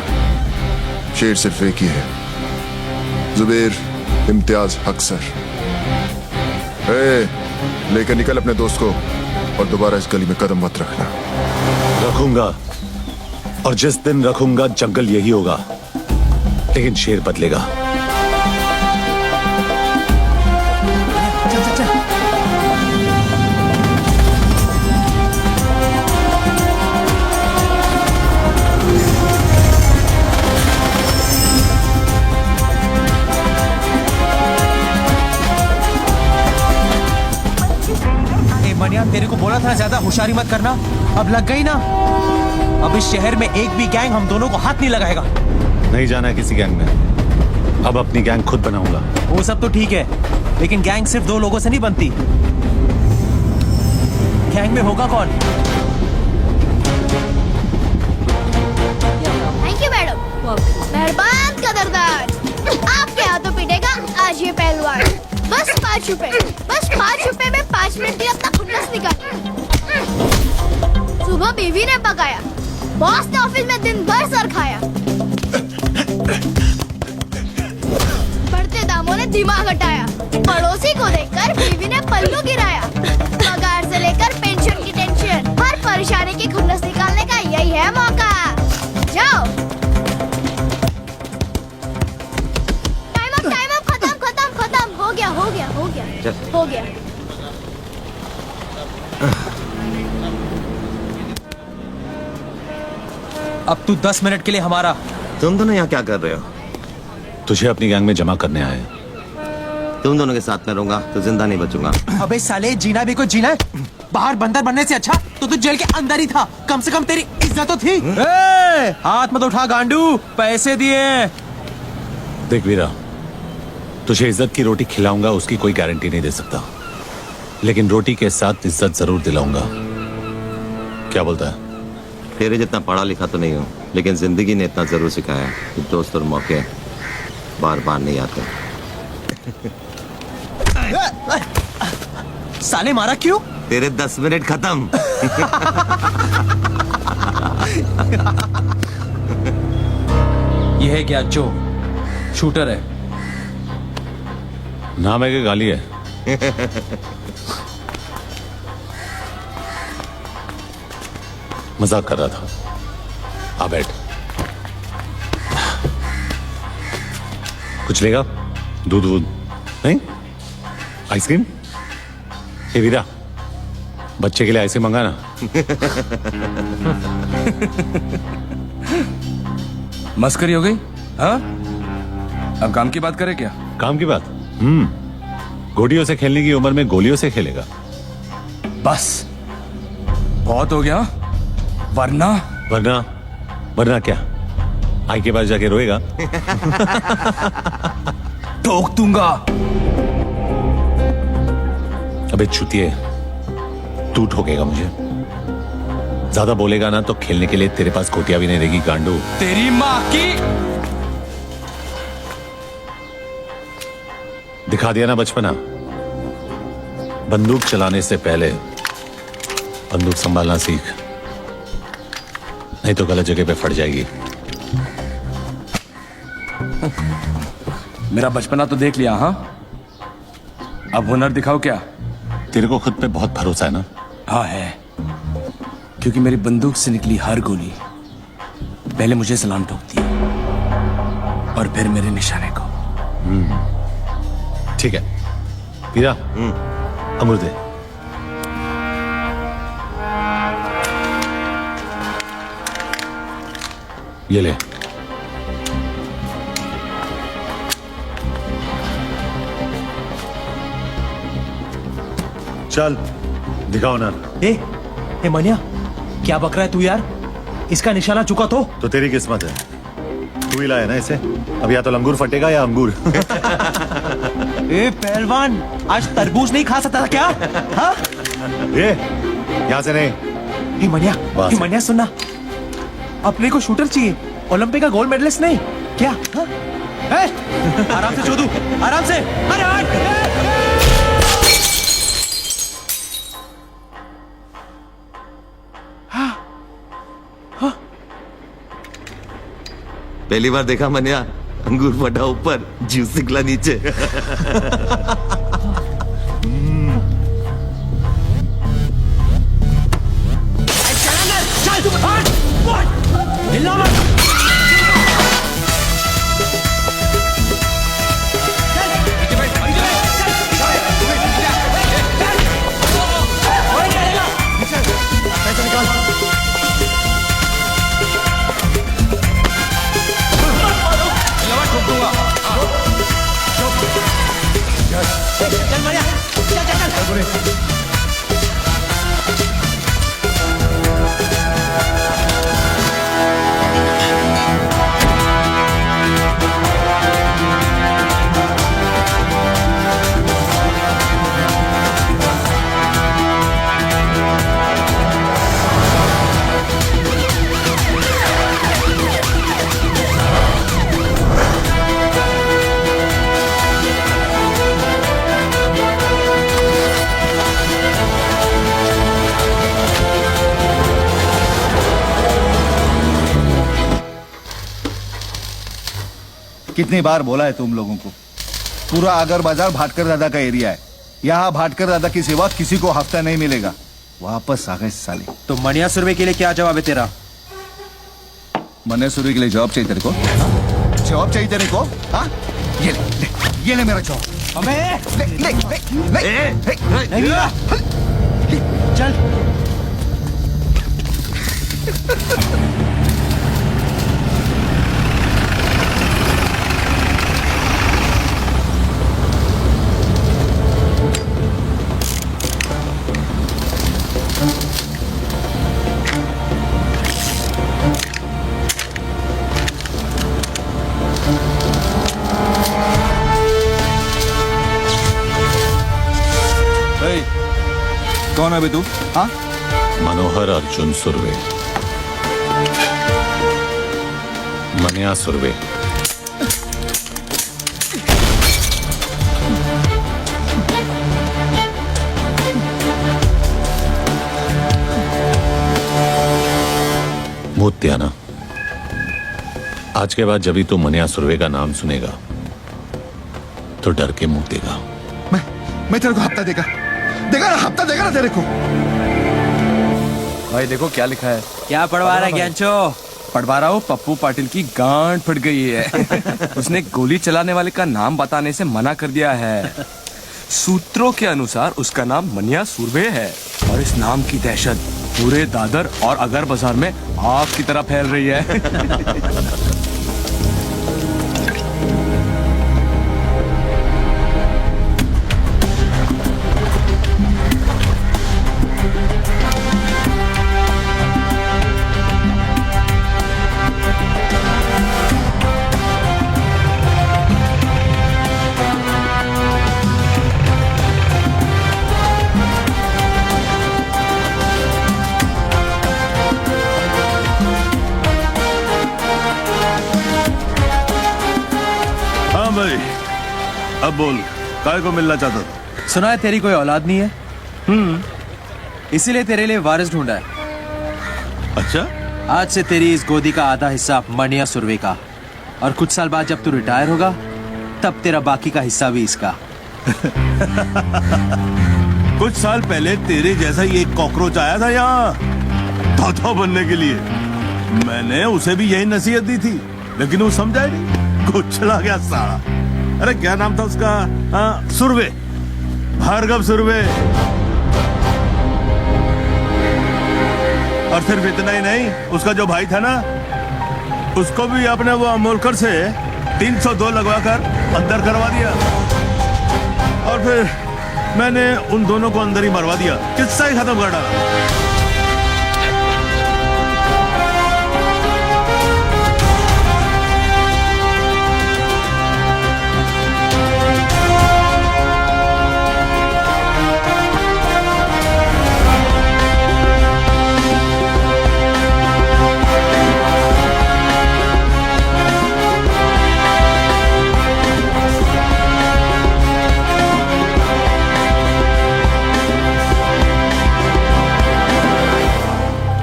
शेर सिर्फ एक ही है, जुबेर इम्तियाज हक सर। लेकर निकल अपने दोस्त को और दोबारा इस गली में कदम मत रखना। रखूंगा, और जिस दिन रखूंगा जंगल यही होगा, लेकिन शेर बदलेगा। मनिया, तेरे को बोला था ज्यादा होशियारी मत करना, अब लग गई ना। अब इस शहर में एक भी गैंग हम दोनों को हाथ नहीं लगाएगा। नहीं जाना है किसी गैंग में, अब अपनी गैंग खुद बनाऊंगा। वो सब तो ठीक है, लेकिन गैंग सिर्फ 2 लोगों से नहीं बनती। गैंग में होगा कौन? Thank you madam. मेहरबान कदरदार, आपके हाथों पीटेगा आज ये पहलवान। बस 5 रुपए, बस 5 रुपए में 5 मिनट में अपना खुन्नस निकाल। सुबह बीवी ने पकाया, बॉस ने ऑफिस में दिन भर सर खाया, बढ़ते दामों ने दिमाग हटाया, पड़ोसी को देखकर बीवी ने पल्लू गिराया। पगार से लेकर पेंशन की टेंशन, हर परेशानी की खुन्नस निकालने का यही है मौका। जाओ। टाइम अप, खत्म, हो गया। अब तू 10 मिनट के लिए हमारा। तुम दोनों यहाँ क्या कर रहे हो? तुझे अपनी गैंग में जमा करने आए। तुम दोनों के साथ में रहूंगा तो जिंदा नहीं बचूंगा। अबे साले, जीना भी कोई जीना है। बाहर बंदर बनने से अच्छा तो तू जेल के अंदर ही था, कम से कम तेरी इज्जत तो थी। हाथ मत उठा गांडू, पैसे दिए। देख वीरा, तुझे इज्जत की रोटी खिलाऊंगा उसकी कोई गारंटी नहीं दे सकता, लेकिन रोटी के साथ इज्जत जरूर दिलाऊंगा। क्या बोलता है? तेरे जितना पढ़ा लिखा तो नहीं हूँ, लेकिन जिंदगी ने इतना जरूर सिखाया कि दोस्त और मौके बार बार नहीं आते। साले मारा क्यों? तेरे 10 मिनट खत्म। ये है क्या जो शूटर है? नाम है कि गाली है? मजाक कर रहा था। आ बैठ। कुछ लेगा? दूध नहीं? आइसक्रीम? हे वीरा, बच्चे के लिए आइसक्रीम मंगाना। मस्करी हो गई? हाँ, अब काम की बात करें क्या? काम की बात? गोलियों से खेलने की उम्र में गोलियों से खेलेगा? बस बहुत हो गया, वरना वरना क्या? आई के पास जाके रोएगा? ठोक दूंगा। अबे चुतिए, तू ठोकेगा मुझे? ज्यादा बोलेगा ना तो खेलने के लिए तेरे पास कोटिया भी नहीं रहेगी गांडू। तेरी माँ की। दिखा दिया ना बचपना। बंदूक चलाने से पहले बंदूक संभालना सीख, नहीं तो गलत जगह पे फट जाएगी। मेरा बचपना तो देख लिया। हाँ, अब हुनर दिखाओ क्या? तेरे को खुद पे बहुत भरोसा है ना? हाँ है, क्योंकि मेरी बंदूक से निकली हर गोली पहले मुझे सलाम ठोकती है और फिर मेरे निशाने को। ठीक है वीरा, अमृत दे। ये ले। चल दिखाओ ना। ए मनिया, क्या बक रहा है तू यार? इसका निशाना चुका तो तेरी किस्मत है, तू ही लाया ना इसे। अब या तो लंगूर फटेगा या अंगूर। ए पहलवान, आज तरबूज नहीं खा सकता था क्या? हाँ? ये यहाँ से नहीं। हे मनिया सुनना, अपने को शूटर चाहिए, ओलंपिक का गोल्ड मेडलिस्ट नहीं क्या? हाँ? आराम से चोदू, आराम से। अरे पहली बार देखा मनिया, अंगूर फटा ऊपर, जूस निकला नीचे। कितनी बार बोला है तुम लोगों को, पूरा आगर बाजार भाटकर दादा का एरिया है। यहाँ भाटकर दादा की सिवा किसी को हफ्ता नहीं मिलेगा। वापस आ गए साले। तो मनिया सुरवे के लिए क्या जवाब है तेरा? मनिया सुरवे के लिए जॉब चाहिए तेरे को? जॉब चाहिए तेरे को? हाँ? ये ले मेरा जॉब। हमें चल। कौन है बे तू? हाँ? मनोहर अर्जुन सुरवे, मनिया सुरवे। मुत्याना, आज के बाद जब भी तू मनिया सुरवे का नाम सुनेगा तो डर के मुंह देगा। मैं तेरे को हफ्ता देगा ना तेरे को। भाई देखो क्या लिखा है। क्या पढ़वा रहा है ज्ञानचो? पढ़वा रहा हूँ, पप्पू पाटिल की गांड फट गई है। उसने गोली चलाने वाले का नाम बताने से मना कर दिया है। सूत्रों के अनुसार उसका नाम मनिया सुरवे है और इस नाम की दहशत पूरे दादर और अगर बाजार में आग की तरह फैल रही है। भाई अब बोल, काय को मिलना चाहता था? सुना है तेरी कोई औलाद नहीं है, इसीलिए तेरे लिए वारिस ढूंढा है। अच्छा, आज से तेरी इस गोदी का आधा हिस्सा मनिया सुरवे का, और कुछ साल बाद जब तू रिटायर होगा तब तेरा बाकी का हिस्सा भी इसका। कुछ साल पहले तेरे जैसा ही एक कॉकरोच आया था यहाँ तोता बनने के लिए। मैंने उसे भी यही नसीहत दी थी, लेकिन वो समझा ही नहीं, कुछ चला गया साला। अरे क्या नाम था उसका? सुरवे, भार्गव सुरवे। और सिर्फ इतना ही नहीं, उसका जो भाई था ना, उसको भी आपने वो अमोलकर से 302 लगवाकर अंदर करवा दिया। और फिर मैंने उन दोनों को अंदर ही मरवा दिया, किस्सा ही खत्म कर डाला।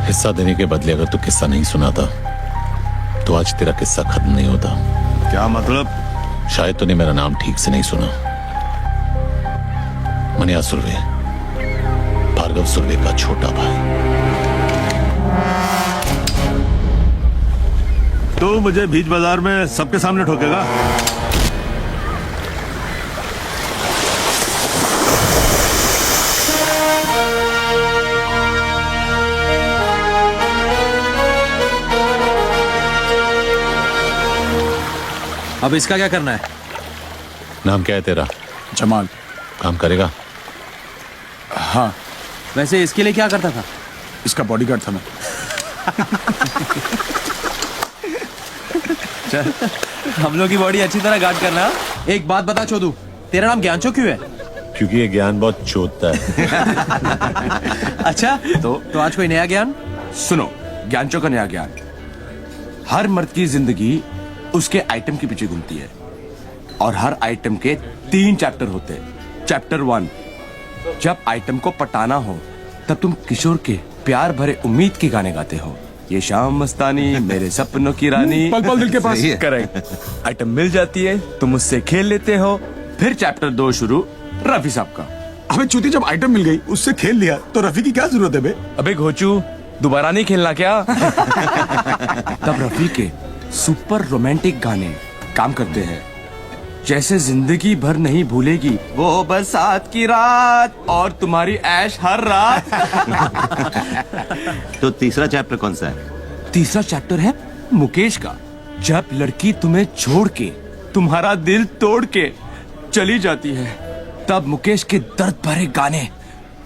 हिस्सा देने के बदले अगर तू किस्सा नहीं सुनाता तो आज तेरा किस्सा खत्म नहीं होता। क्या मतलब? शायद तूने मेरा नाम ठीक से नहीं सुना। मनिया सुर्वे, भार्गव सुर्वे का छोटा भाई। तू मुझे बीच बाजार में सबके सामने ठोकेगा? अब इसका क्या करना है? नाम क्या है तेरा? जमाल। काम करेगा? हाँ। वैसे इसके लिए क्या करता था? इसका बॉडीगार्ड था मैं। चल, हम लोग की बॉडी अच्छी तरह गार्ड करना। एक बात बता चोदू, तेरा नाम ज्ञानचो क्यों है? क्योंकि ये ज्ञान बहुत चोदता है। अच्छा, तो आज कोई नया ज्ञान? सुनो, ज्ञानचो का नया ज्ञान। हर मर्द की जिंदगी उसके आइटम के पीछे घूमती है और हर आइटम के 3 चैप्टर होते हैं। चैप्टर 1, जब आइटम को पटाना हो तब तुम किशोर के प्यार भरे उम्मीद के गाने गाते हो। ये शाम मस्तानी, मेरे सपनों की रानी, पल पल दिल के पास। करेक्ट। आइटम मिल जाती है, तुम उससे खेल लेते हो। फिर चैप्टर 2 शुरू, रफी साहब का। अबे चूती, जब आइटम मिल गई उससे खेल लिया तो रफी की क्या जरूरत है बे? अबे घोचू, दोबारा नहीं खेलना क्या? तब रफी के सुपर रोमांटिक गाने काम करते हैं, जैसे जिंदगी भर नहीं भूलेगी वो बरसात की रात और तुम्हारी ऐश हर रात। तो तीसरा चैप्टर कौन सा है? तीसरा चैप्टर है मुकेश का। जब लड़की तुम्हें छोड़ के, तुम्हारा दिल तोड़ के चली जाती है, तब मुकेश के दर्द भरे गाने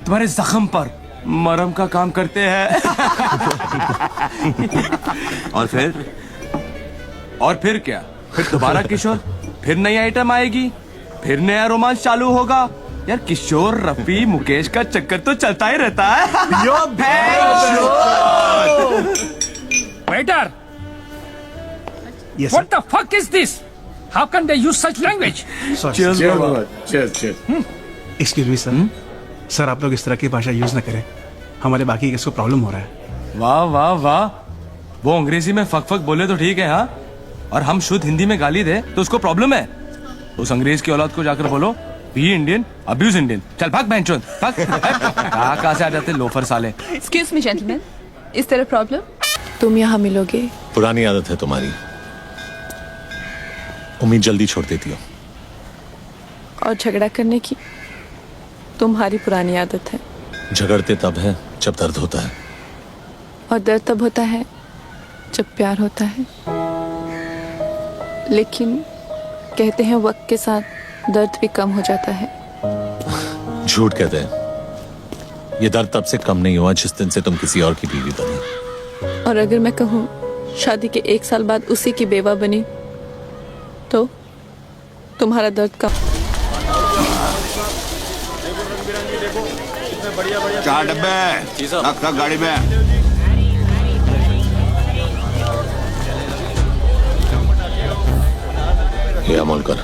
तुम्हारे जख्म पर मरहम का काम करते हैं। और फिर क्या? फिर दोबारा किशोर, फिर नई आइटम आएगी, फिर नया रोमांस चालू होगा। यार किशोर, रफी, मुकेश का चक्कर तो चलता ही रहता है। Waiter! What the fuck is this? How can they use such language? Excuse me sir, sir आप लोग इस तरह की भाषा यूज न करें, हमारे बाकी केस को प्रॉब्लम हो रहा है। वाह वाह वाह, वो अंग्रेजी में फक फक बोले तो ठीक है, हाँ, और हम शुद्ध हिंदी में गाली दे तो उसको प्रॉब्लम है। उस अंग्रेज की औलाद को जाकर बोलो, बी इंडियन, अब्यूज इंडियन। चल भाग बैंचोद, भाग। कहाँ से आ जाते लोफर साले। एक्सक्यूज मी जेंटलमैन, इस तरह प्रॉब्लम? तुम यहाँ मिलोगे? पुरानी आदत है तुम्हारी, उम्मीद जल्दी छोड़ देती हो। और झगड़ा करने की तुम्हारी पुरानी आदत है। झगड़ते तब है जब दर्द होता है, और दर्द तब होता है जब प्यार होता है। लेकिन कहते हैं वक्त के साथ दर्द भी कम हो जाता है। झूठ कहते हैं। ये दर्द तब से कम नहीं हुआ जिस दिन से तुम किसी और की बीवी बनी। और अगर मैं कहूँ शादी के 1 साल बाद उसी की बेवा बनी तो तुम्हारा दर्द कम। 4 डब्बे रख गाड़ी में। ये अमोलकर,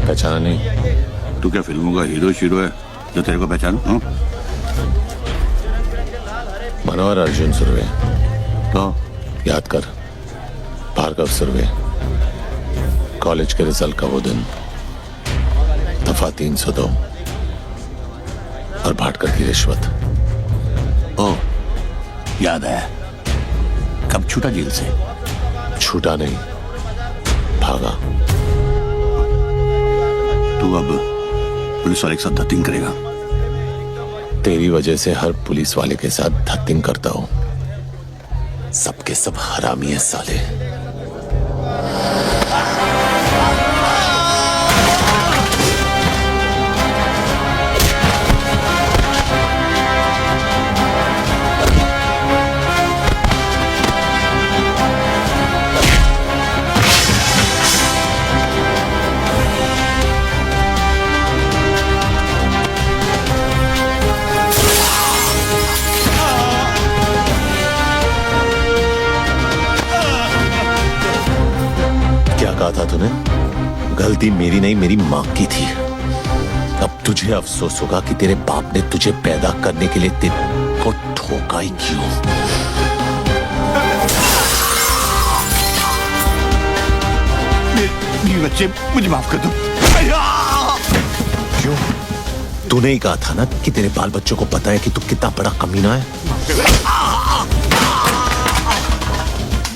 पहचाना नहीं? तू क्या फिल्मों का हीरो शीरो है जो तेरे को पहचानू? मनोहर अर्जुन सुर्वे। तो याद कर, भार्गव सुर्वे। कॉलेज के रिजल्ट का वो दिन, दफा 302 और भाटकर की रिश्वत। ओ याद है। कब छूटा जेल से? छूटा नहीं, भागा। तू अब पुलिस वाले के साथ धत्तिंग करेगा? तेरी वजह से हर पुलिस वाले के साथ धत्तिंग करता हूं। सबके सब हरामी है साले। कहा था तूने? गलती मेरी नहीं, मेरी मां की थी। अब तुझे अफसोस होगा कि तेरे बाप ने तुझे पैदा करने के लिए तेरे को ठोका ही क्यों। मेरे बच्चे, मुझे माफ कर दो। क्यों? तूने ही कहा था ना कि तेरे बाल बच्चों को पता है कि तू कितना बड़ा कमीना है।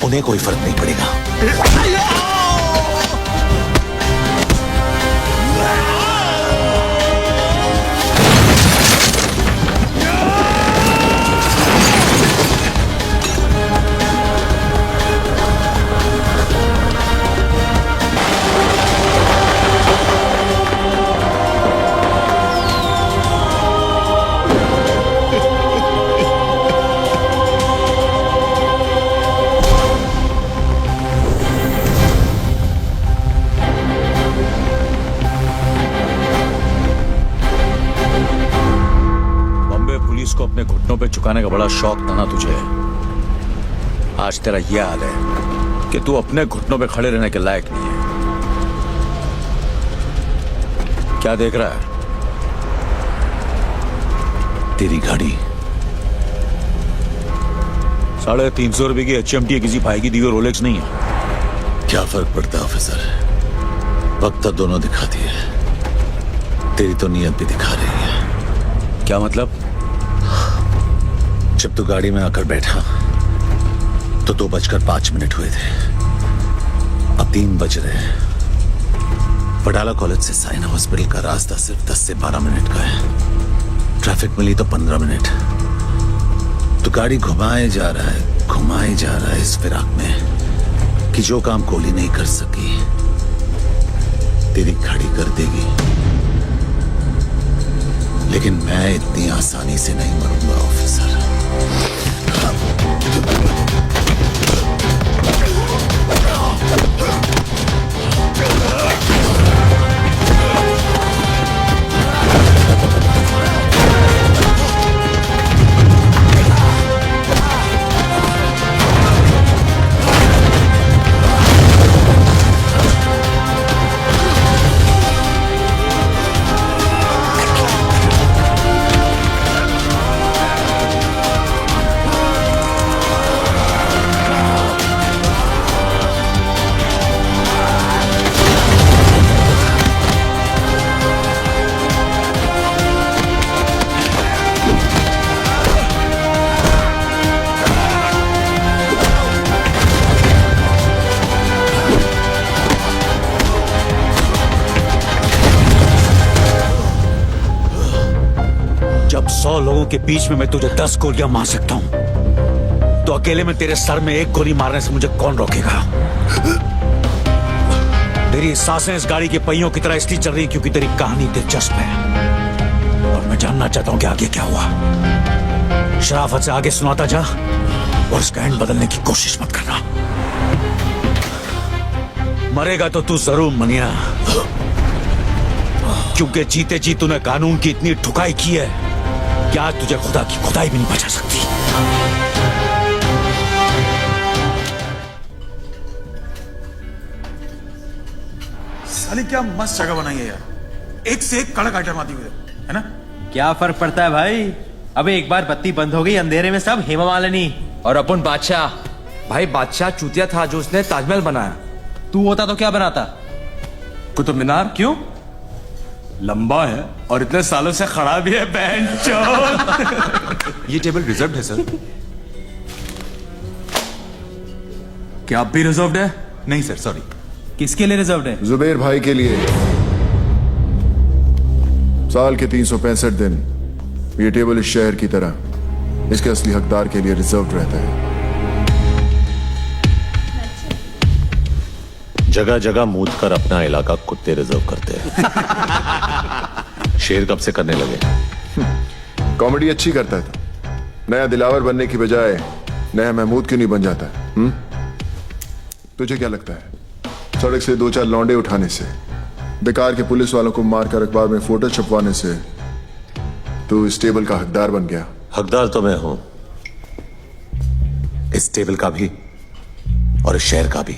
उन्हें कोई फर्क नहीं पड़ेगा। को अपने घुटनों पे झुकाने का बड़ा शौक था ना तुझे। आज तेरा यह हाल है कि तू अपने घुटनों पे खड़े रहने के लायक नहीं है। क्या देख रहा है? तेरी गाड़ी। 350 रुपए की HMT किसी भाई की दी हुई रोलेक्स नहीं है। क्या फर्क पड़ता है ऑफिसर, वक्त तो दोनों दिखाती है। तेरी तो नीयत भी दिखा रही है। क्या मतलब? जब तू गाड़ी में आकर बैठा तो 2:05 हुए थे। अब 3 बज रहे हैं। वडाला कॉलेज से साइना हॉस्पिटल का रास्ता सिर्फ 10 से 12 मिनट का है। ट्रैफिक मिली तो 15 मिनट। तो गाड़ी घुमाए जा रहा है इस फिराक में कि जो काम गोली नहीं कर सकी तेरी घड़ी कर देगी। लेकिन मैं इतनी आसानी से नहीं मरूंगा ऑफिसर। जब 100 लोगों के बीच में मैं तुझे 10 गोलियां मार सकता हूं तो अकेले में तेरे सर में 1 गोली मारने से मुझे कौन रोकेगा? तेरी सांसें इस गाड़ी के पहियों की तरह इसलिए चल रही हैं क्योंकि तेरी कहानी दिलचस्प है और मैं जानना चाहता हूं कि आगे क्या हुआ। शराफत से आगे सुनाता जा और इसका एंड बदलने की कोशिश मत करना। मरेगा तो तू जरूर मनिया, क्योंकि जीते जी तूने कानून की इतनी ठुकाई की है कि आज तुझे खुदा की खुदाई भी नहीं बचा सकती। साली क्या मस्त जगह बनाई है यार। एक से एक कड़क आइटम आती हुई है ना। क्या फर्क पड़ता है भाई? अबे एक बार बत्ती बंद हो गई, अंधेरे में सब हेमा मालिनी और अपन बादशाह। भाई बादशाह चूतिया था जो उसने ताजमहल बनाया। तू होता तो क्या बनाता? कुतुब मीनार। क्यों? लंबा है और इतने सालों से खड़ा भी है बेंचोद। ये टेबल रिजर्व्ड है सर। क्या आप भी रिजर्व्ड है? नहीं सर, सॉरी। किसके लिए रिजर्व्ड है? जुबेर भाई के लिए। साल के 365 दिन ये टेबल इस शहर की तरह इसके असली हकदार के लिए रिजर्व्ड रहता है। जगह जगह मूत कर अपना इलाका कुत्ते रिजर्व करते हैं। शेर कब से करने लगे? कॉमेडी अच्छी करता था। नया दिलावर बनने की बजाय नया महमूद क्यों नहीं बन जाता? तुझे क्या लगता है सड़क से 2-4 लौंडे उठाने से, बेकार के पुलिस वालों को मारकर अखबार में फोटो छपवाने से तू इस टेबल का हकदार बन गया? हकदार तो मैं हूं, इस टेबल का भी और इस शहर का भी।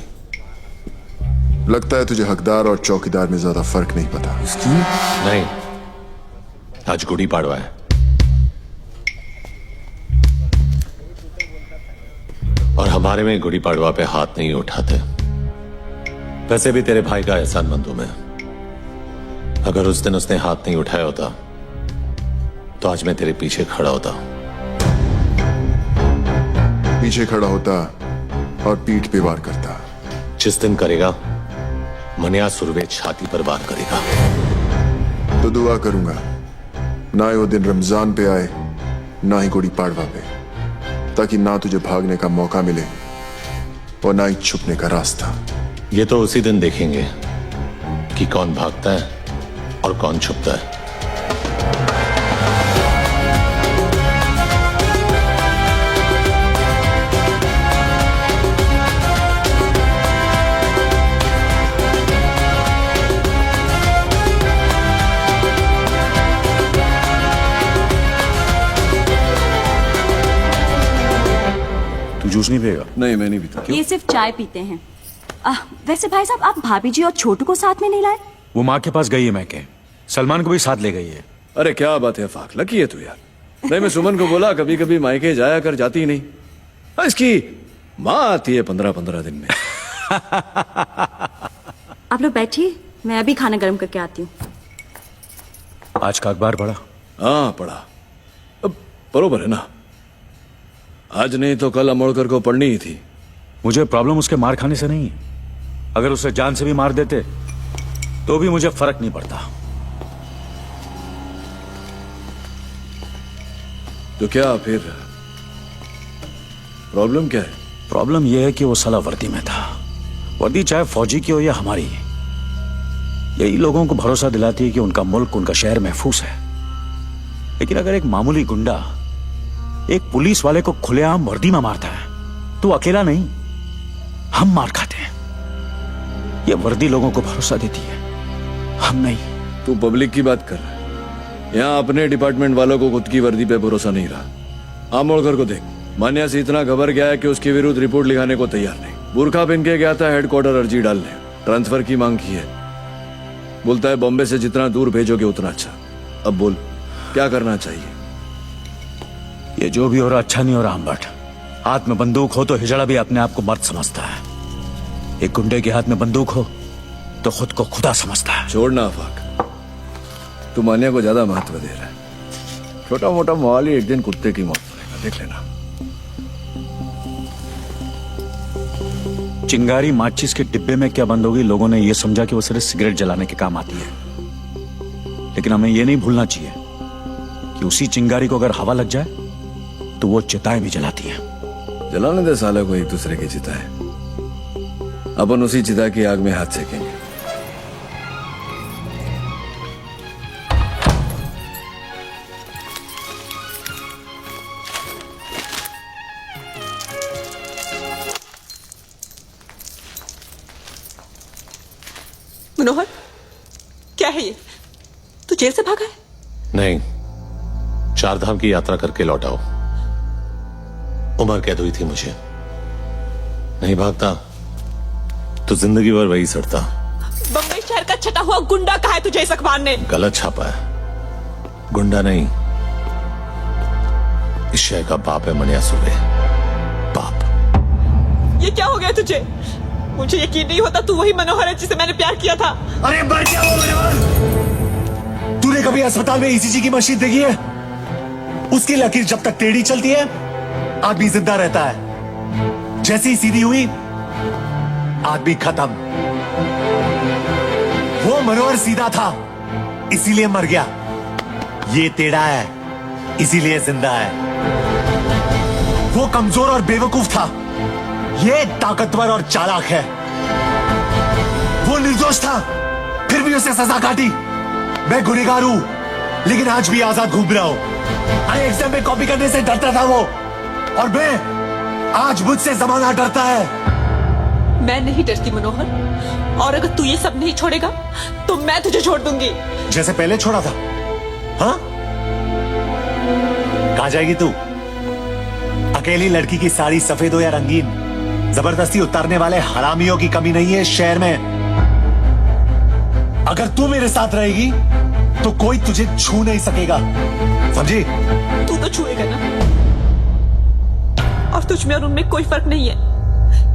लगता है तुझे हकदार और चौकीदार में ज्यादा फर्क नहीं पता। नहीं, आज गुड़ी पाड़वा है और हमारे में गुड़ी पाड़वा पे हाथ नहीं उठाते। वैसे भी तेरे भाई का एहसानमंद हूं मैं। अगर उस दिन उसने हाथ नहीं उठाया होता तो आज मैं तेरे पीछे खड़ा होता। पीछे खड़ा होता और पीठ पे वार करता। जिस दिन करेगा मनिया सुरवे छाती पर वार करेगा। तो दुआ करूंगा ना ही वो दिन रमजान पे आए ना ही गुड़ी पाड़वा पे, ताकि ना तुझे भागने का मौका मिले और ना ही छुपने का रास्ता। ये तो उसी दिन देखेंगे कि कौन भागता है और कौन छुपता है। तू जूस नहीं पिएगा? नहीं, मैं नहीं पीता। ये सिर्फ चाय पीते हैं। वैसे भाई साहब, आप भाभी जी और छोटू को साथ में नहीं लाए? वो माँ के पास गई है मैके, सलमान को भी साथ ले गई है। अरे क्या बात है फाक, लकी है तू यार। नहीं, मैं सुमन को बोला कभी कभी मायके जाया कर, जाती ही नहीं। इसकी माँ आती है 15-15 दिन में। आप लोग बैठिए, मैं अभी खाना गर्म करके आती हूँ। आज का अखबार पढ़ा? हाँ पढ़ा। अब बरोबर है ना, आज नहीं तो कल अमोड़कर को पढ़नी ही थी। मुझे प्रॉब्लम उसके मार खाने से नहीं है। अगर उसे जान से भी मार देते तो भी मुझे फर्क नहीं पड़ता। तो क्या फिर प्रॉब्लम क्या है? प्रॉब्लम यह है कि वो साला वर्दी में था। वर्दी चाहे फौजी की हो या हमारी, यही लोगों को भरोसा दिलाती है कि उनका मुल्क, उनका शहर महफूज है। लेकिन अगर एक मामूली गुंडा एक पुलिस वाले को खुलेआम वर्दी में मारता है तो अकेला नहीं, हम मार खाते हैं। ये वर्दी लोगों को भरोसा देती है, हम नहीं। तू पब्लिक की बात कर रहा है। यहाँ अपने डिपार्टमेंट वालों को खुद की वर्दी पे भरोसा नहीं रहा। आमोड़कर को देख, मान्या से इतना घबर गया है कि उसके विरुद्ध रिपोर्ट लिखाने को तैयार नहीं। बुरखा पहन के गया था हेडक्वार्टर अर्जी डालने, ट्रांसफर की मांग की है। बोलता है बॉम्बे से जितना दूर भेजोगे उतना अच्छा। अब बोल क्या करना चाहिए? ये जो भी हो रहा अच्छा नहीं हो रहा अम्बट। हाथ में बंदूक हो तो हिजड़ा भी अपने आप को मर्द समझता है। एक गुंडे के हाथ में बंदूक हो तो खुद को खुदा समझता है। छोड़ना आफाक, तू मान्या को ज्यादा महत्व दे रहा है। छोटा मोटा मोहाली एक दिन कुत्ते की मौत पड़ेगा, देख लेना। चिंगारी माचिस के डिब्बे में क्या बंद होगी, लोगों ने यह समझा कि वो सिर्फ सिगरेट जलाने के काम आती है। लेकिन हमें यह नहीं भूलना चाहिए कि उसी चिंगारी को अगर हवा लग जाए तो वो चिताएं भी जलाती हैं। जलाने दे साले को एक दूसरे की चिताएं, अपन उसी चिता की आग में हाथ सेकेंगे। मनोहर, क्या है ये? तू जेल से भागा है? नहीं, 4 धाम की यात्रा करके लौटाओ। उम्र कैद हुई थी मुझे। नहीं भागता तो जिंदगी भर वही सड़ता। बम्बई शहर का छटा हुआ गुंडा कहा है तुझे इस अखबार ने? गलत छापा है। गुंडा नहीं, इस शहर का बाप है मनिया सुबे। बाप। ये क्या हो गया तुझे? मुझे यकीन नहीं होता तू वही मनोहर है जिसे मैंने प्यार किया था। अरे मर गया वो मनोहर। तूने कभी अस्पताल में ईसीजी की मशीन देखी है? उसकी लकीर जब तक टेढ़ी चलती है आदमी जिंदा रहता है, जैसे ही सीधी हुई आदमी खत्म। वो मनोहर सीधा था इसीलिए मर गया, ये टेढ़ा है इसीलिए जिंदा है। वो कमजोर और बेवकूफ था, ये ताकतवर और चालाक है। वो निर्दोष था फिर भी उसे सजा काटी। मैं गुनहगार हूं लेकिन आज भी आजाद घूम रहा हूं। अरे एग्जाम में कॉपी करने से डरता था वो, और मैं आज मुझसे जमाना डरता है। मैं नहीं डरती मनोहर, और अगर तू ये सब नहीं छोड़ेगा तो मैं तुझे छोड़ दूंगी। जैसे पहले छोड़ा था। हाँ, कहां जाएगी तू? अकेली लड़की की साड़ी सफेद हो या रंगीन, जबरदस्ती उतारने वाले हरामियों की कमी नहीं है शहर में। अगर तू मेरे साथ रहेगी तो कोई तुझे छू नहीं सकेगा, समझी? तू तो छुएगा ना, और तुझ में और उनमें कोई फर्क नहीं है।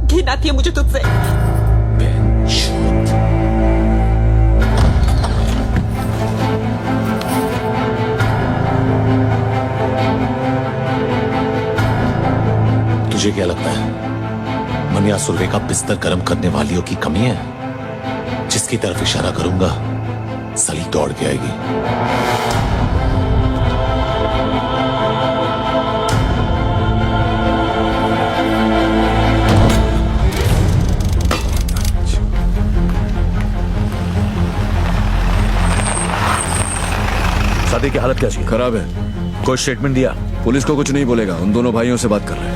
घिन आती है मुझे तुझसे। तुझे क्या लगता है मनिया सुरवे का बिस्तर गर्म करने वालियों की कमी है? जिसकी तरफ इशारा करूंगा सली दौड़ के आएगी। शादी की हालत कैसी है? खराब है। कोई स्टेटमेंट दिया? पुलिस को कुछ नहीं बोलेगा, उन दोनों भाइयों से बात कर रहे हैं।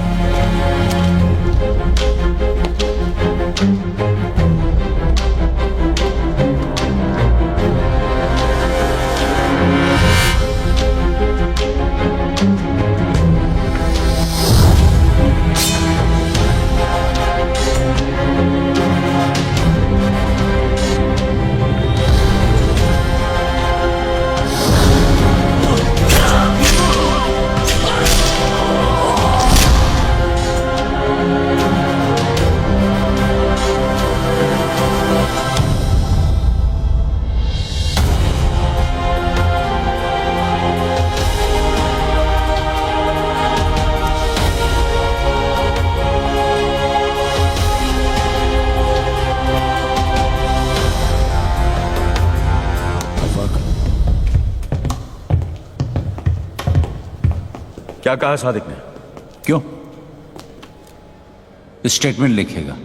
क्या कहा सादिक ने? क्यों? स्टेटमेंट लिखेगा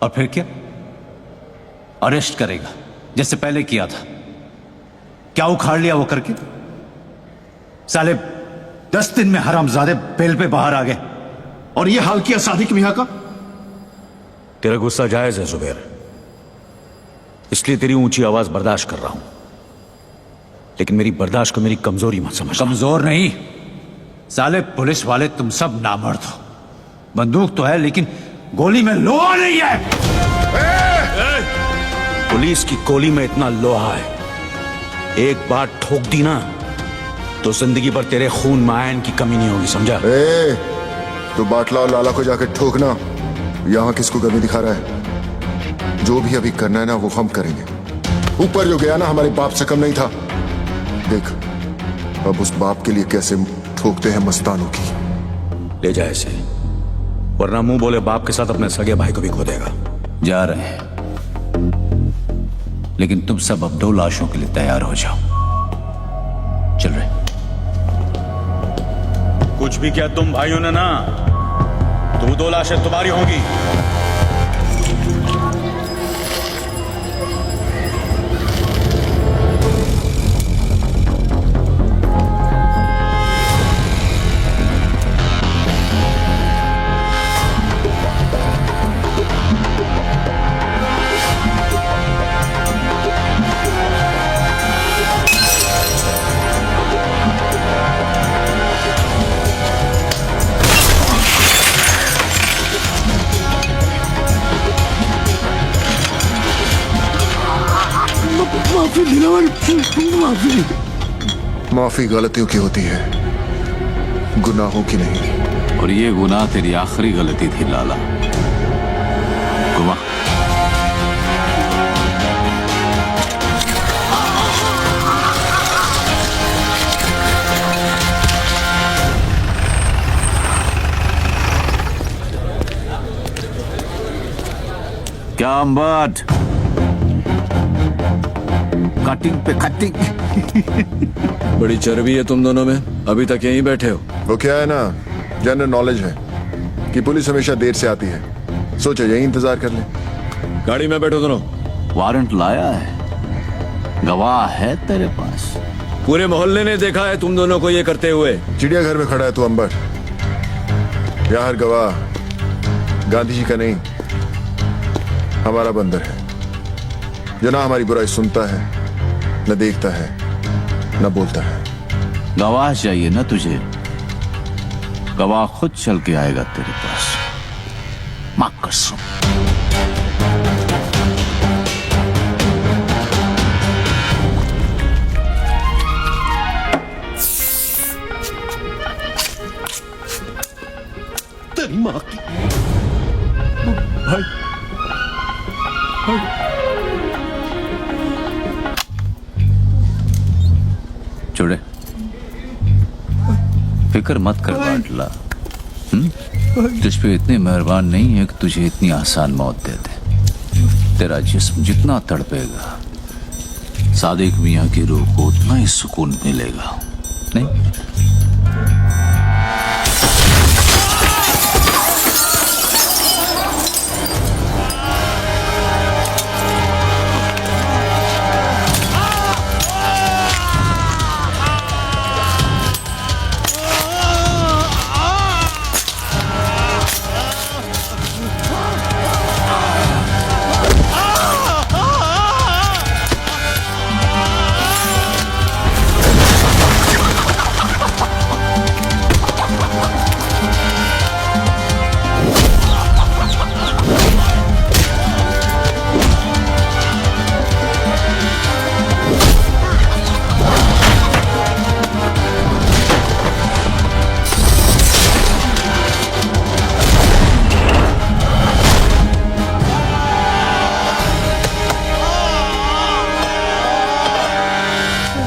और फिर क्या? अरेस्ट करेगा जैसे पहले किया था। क्या उखाड़ लिया वो करके? साले 10 दिन में हरामजादे बेल पे बाहर आ गए और ये हाल किया सादिक मियां का। तेरा गुस्सा जायज है जुबैर, इसलिए तेरी ऊंची आवाज बर्दाश्त कर रहा हूं, लेकिन मेरी बर्दाश्त को मेरी कमजोरी मत समझ। कमजोर नहीं साले, पुलिस वाले तुम सब नामर्द हो। बंदूक तो है लेकिन गोली में लोहा नहीं है। पुलिस की गोली में इतना लोहा है, एक बार ठोक दी ना तो जिंदगी भर तेरे खून में आयन की कमी नहीं होगी, समझा? तो बाटला और लाला को जाकर ठोकना। यहां किसको गर्मी दिखा रहा है? जो भी अभी करना है ना वो हम करेंगे। ऊपर जो गया ना हमारे बाप से कम नहीं था। देख अब उस बाप के लिए कैसे ठोकते हैं मस्तानों की। ले जा इसे, वरना मुंह बोले बाप के साथ अपने सगे भाई को भी खो देगा। जा रहे हैं, लेकिन तुम सब अब 2 लाशों के लिए तैयार हो जाओ। चल रहे। कुछ भी किया तुम भाइयों ने ना, तो 2 लाशें तुम्हारी होंगी। माफी गलतियों की होती है, गुनाहों की नहीं। और ये गुनाह तेरी आखिरी गलती थी लाला। गुमा क्या अम्बट, कटिंग पे कटिंग। बड़ी चर्बी है तुम दोनों में, अभी तक यहीं बैठे हो। वो क्या है ना, जनरल नॉलेज है कि पुलिस हमेशा देर से आती है। सोचो यही इंतजार कर ले। गाड़ी में बैठो दोनों। वारंट लाया है, गवाह है तेरे पास? पूरे मोहल्ले ने देखा है तुम दोनों को ये करते हुए। चिड़ियाघर में खड़ा है तू अंबर, यहाँ हर गवाह गांधी जी का नहीं हमारा बंदर है, जो ना हमारी बुराई सुनता है, न देखता है, न बोलता है। गवाह चाहिए ना तुझे? गवाह खुद चल के आएगा तेरे पास। मां कसम। तेरी माँ की। भाई चुड़े, फिक्र मत कर बाटला। तुझ पे इतने मेहरबान नहीं है कि तुझे इतनी आसान मौत दे दे। तेरा जिस्म जितना तड़पेगा, सादिक मियाँ की रूह को उतना ही सुकून मिलेगा। नहीं?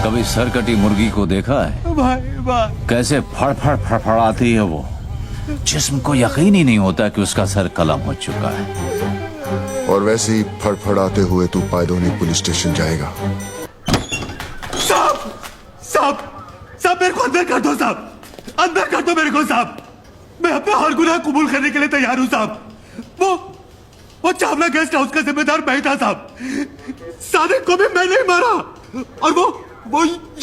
कभी सरकटी मुर्गी को देखा है? भाई कैसे फड़फड़ फड़फड़ाती है वो। जिस्म को यकीन ही नहीं होता कि उसका सर कलम हो चुका है। और वैसे ही फड़फड़ाते हुए तू पायदोनी पुलिस स्टेशन जाएगा। साहब साहब साहब मेरे को अंदर कर दो साहब, अंदर कर दो मेरे को साहब। मैं अपना हर गुनाह कबूल करने के लिए तैयार हूं साहब। वो चावला गेस्ट हाउस का जिम्मेदार मैं था साहब। सादिक को भी मैंने ही मारा और वो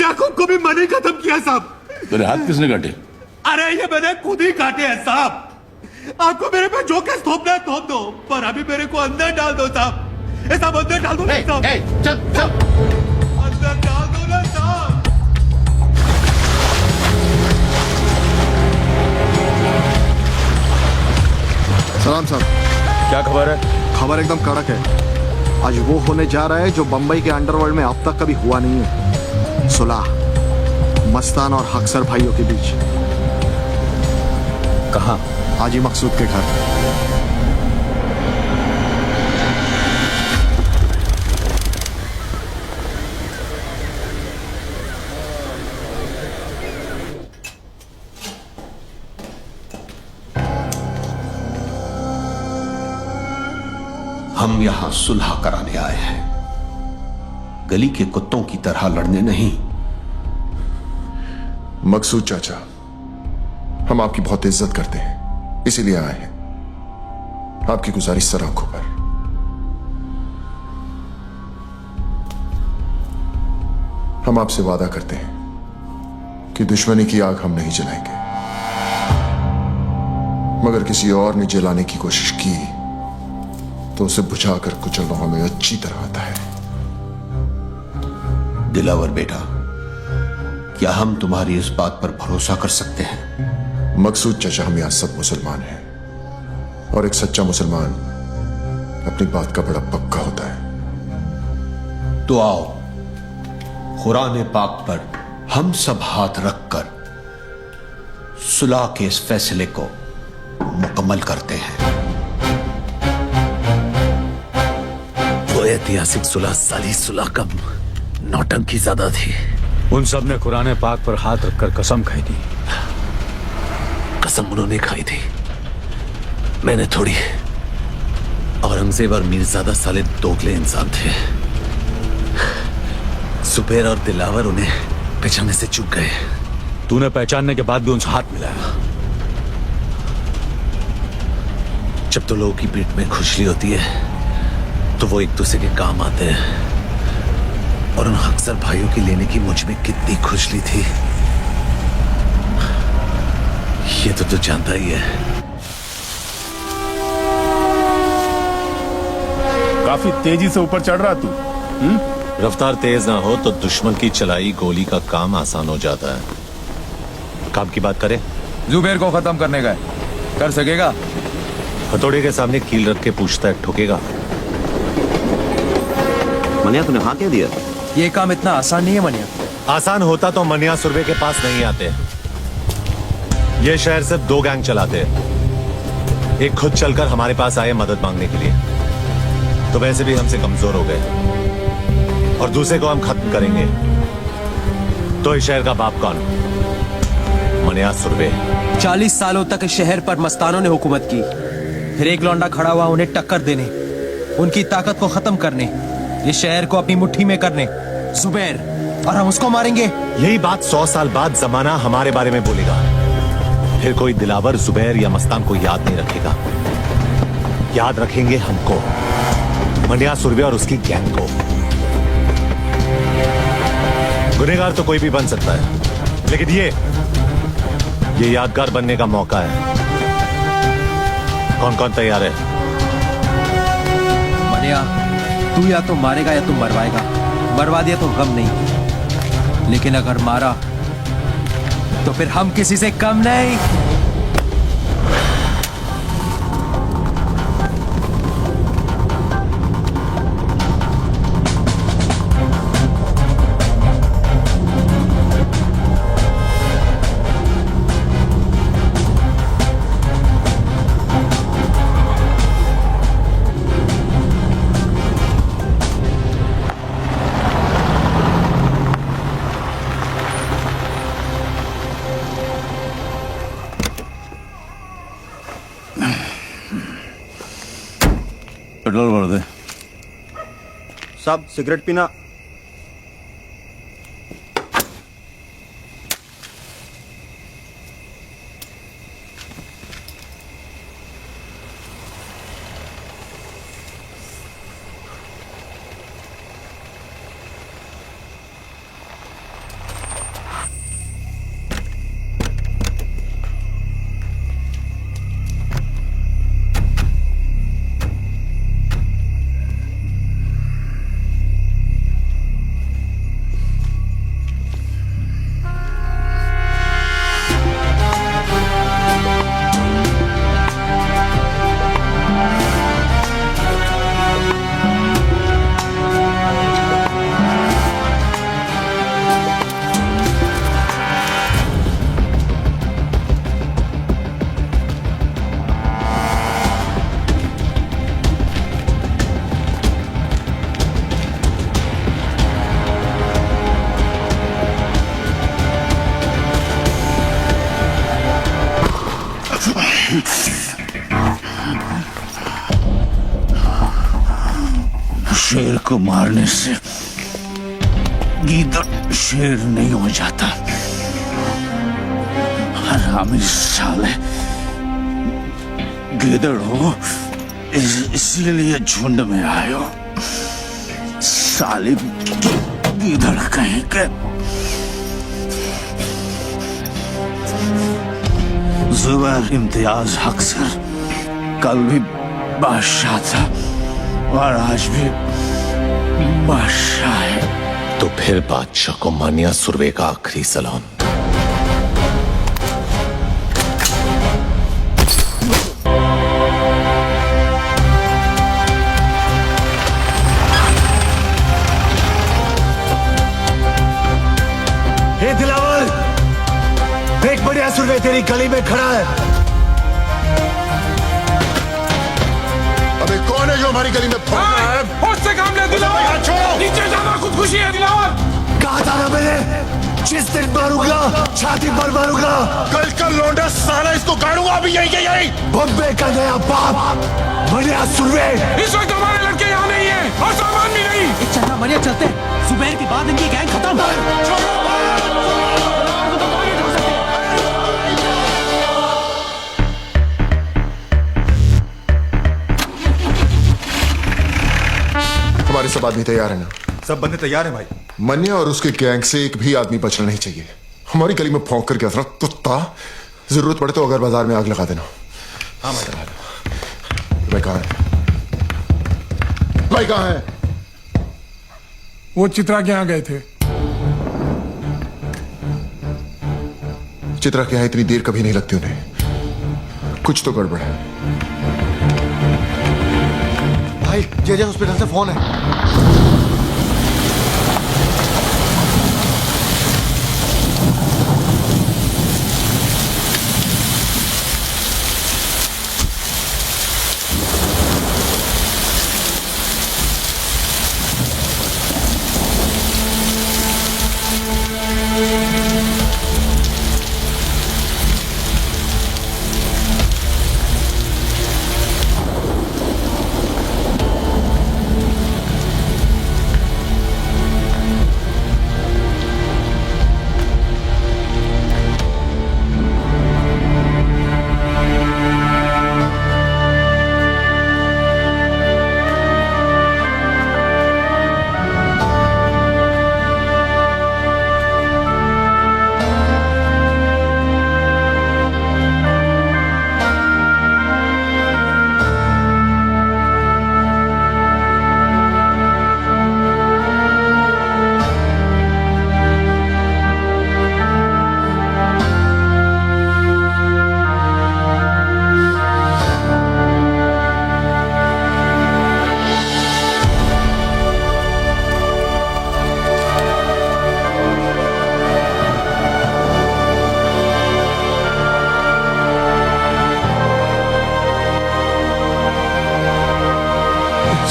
याकूब को भी मैंने खत्म किया साहब। तेरे हाथ किसने काटे? अरे ये मैंने खुद ही काटे हैं साहब। आपको मेरे पे जो केस थोपना है थोप दो, पर अभी मेरे को अंदर डाल दो साहब। साहब अंदर डाल दो ना साहब। चल अंदर डाल दो ना साहब। सलाम साहब। क्या खबर है? खबर एकदम कड़क है। आज वो होने जा रहा है जो बंबई के अंडरवर्ल्ड में अब तक कभी हुआ नहीं है। सुलह मस्तान और हक्सर भाइयों के बीच। कहाँ? हाजी मकसूद के घर। हम यहां सुलह कराने आए हैं, गली के कुत्तों की तरह लड़ने नहीं। मकसूद चाचा, हम आपकी बहुत इज्जत करते हैं, इसीलिए आए हैं। आपकी गुजारिश सर आंखों पर। हम आपसे वादा करते हैं कि दुश्मनी की आग हम नहीं जलाएंगे, मगर किसी और ने जलाने की कोशिश की तो उसे बुझाकर कुचलना हमें अच्छी तरह आता है। दिलावर बेटा, क्या हम तुम्हारी इस बात पर भरोसा कर सकते हैं? मकसूद चाचा, हम यहां सब मुसलमान हैं और एक सच्चा मुसलमान अपनी बात का बड़ा पक्का होता है। तो आओ कुरान पाक पर हम सब हाथ रखकर सुलह के इस फैसले को मुकम्मल करते हैं। वो ऐतिहासिक सुलह साली सुलह का नौटंकी ज्यादा थी। उन सब ने कुरान पाक पर हाथ रखकर कसम खाई थी। कसम उन्होंने खाई थी, मैंने थोड़ी। औरंगजेब और मीरजादा साले दोगले इंसान थे। सुबेर और दिलावर उन्हें पहचानने से चूक गए। तूने पहचानने के बाद भी उनसे हाथ मिलाया। जब तो लोगों की पीठ में खुजली होती है तो वो एक दूसरे के काम आते हैं, और उन अक्सर भाइयों की लेने की मुझ में कितनी खुजली थी ये तो तू जानता ही है। काफी तेजी से ऊपर चढ़ रहा तू। रफ्तार तेज ना हो तो दुश्मन की चलाई गोली का काम आसान हो जाता है। काम की बात करें, जुबेर को खत्म करने का है, कर सकेगा? हथौड़े के सामने कील रख के पूछता है, ठोकेगा? मनिया तूने हाँ कह दिया? ये काम इतना आसान नहीं है मनिया। आसान होता तो मनिया सुरभे के पास नहीं आते। ये शहर सिर्फ 2 गैंग चलाते हैं, एक खुद चलकर हमारे पास आए मदद मांगने के लिए, तो वैसे भी हमसे कमजोर हो गए, और दूसरे को हम खत्म करेंगे तो इस शहर का बाप कौन? मनिया सुरवे। 40 सालों तक इस शहर पर मस्तानों ने हुकूमत की, फिर एक लौंडा खड़ा हुआ उन्हें टक्कर देने, उनकी ताकत को खत्म करने, इस शहर को अपनी मुट्ठी में करने। जुबैर, और हम उसको मारेंगे। यही बात 100 साल बाद जमाना हमारे बारे में बोलेगा, फिर कोई दिलावर जुबैर या मस्तान को याद नहीं रखेगा, याद रखेंगे हमको, मनिया सुरवे और उसकी गैंग को। गुनहगार तो कोई भी बन सकता है, लेकिन ये यादगार बनने का मौका है। कौन कौन तैयार है? मनिया, तू या तो मारेगा या तो मरवाएगा। मरवा दिया तो गम नहीं, लेकिन अगर मारा तो फिर हम किसी से कम नहीं। पेट्रोल भर दे। साहब सिगरेट पीना? शेर को मारने से गीदड़ शेर नहीं हो जाता। हरामी साले, गीदड़ हो इसीलिए झुंड में आए हो। साले गीदड़ कहीं के। जुबैर इम्तियाज हक सर कल भी बादशाह था और आज भी बादशाह है। तो फिर बादशाह को मनिया सुरवे का आखिरी सलाम। हे दिलावर, एक बढ़िया सुरवे तेरी गली में खड़ा है। अबे कौन है जो हमारी गली में पहुंच रहा है? उससे काम ले दिलावर, नीचे जाना खुदकुशी है दिलावर। कहा था ना मैंने, जिस दिन मारूंगा छाती पर मारूंगा। कल का लौंडा साला इसको गाड़ूंगा अभी यही के यही। बॉम्बे का नया बाप मनिया सुरवे। इस वक्त हमारे लड़के यहाँ नहीं है और सामान भी नहीं। चलना मनिया, चलते। जुबैर के बाद इनकी गैंग खत्म। हमारे सब आदमी तैयार है ना? सब बंदे तैयार हैं भाई। मनिया और उसके गैंग से एक भी आदमी बचना नहीं चाहिए। हमारी गली में भौंक करके असरा कुत्ता, जरूरत पड़े तो अगर बाजार में आग लगा देना। हाँ भाई। भाई कहाँ है? भाई कहाँ है? वो चित्रा के यहाँ गए थे। चित्रा के यहाँ इतनी देर कभी नहीं लगती उन्हें। कुछ तो गड़बड़ है। भाई जे हॉस्पिटल से फोन है।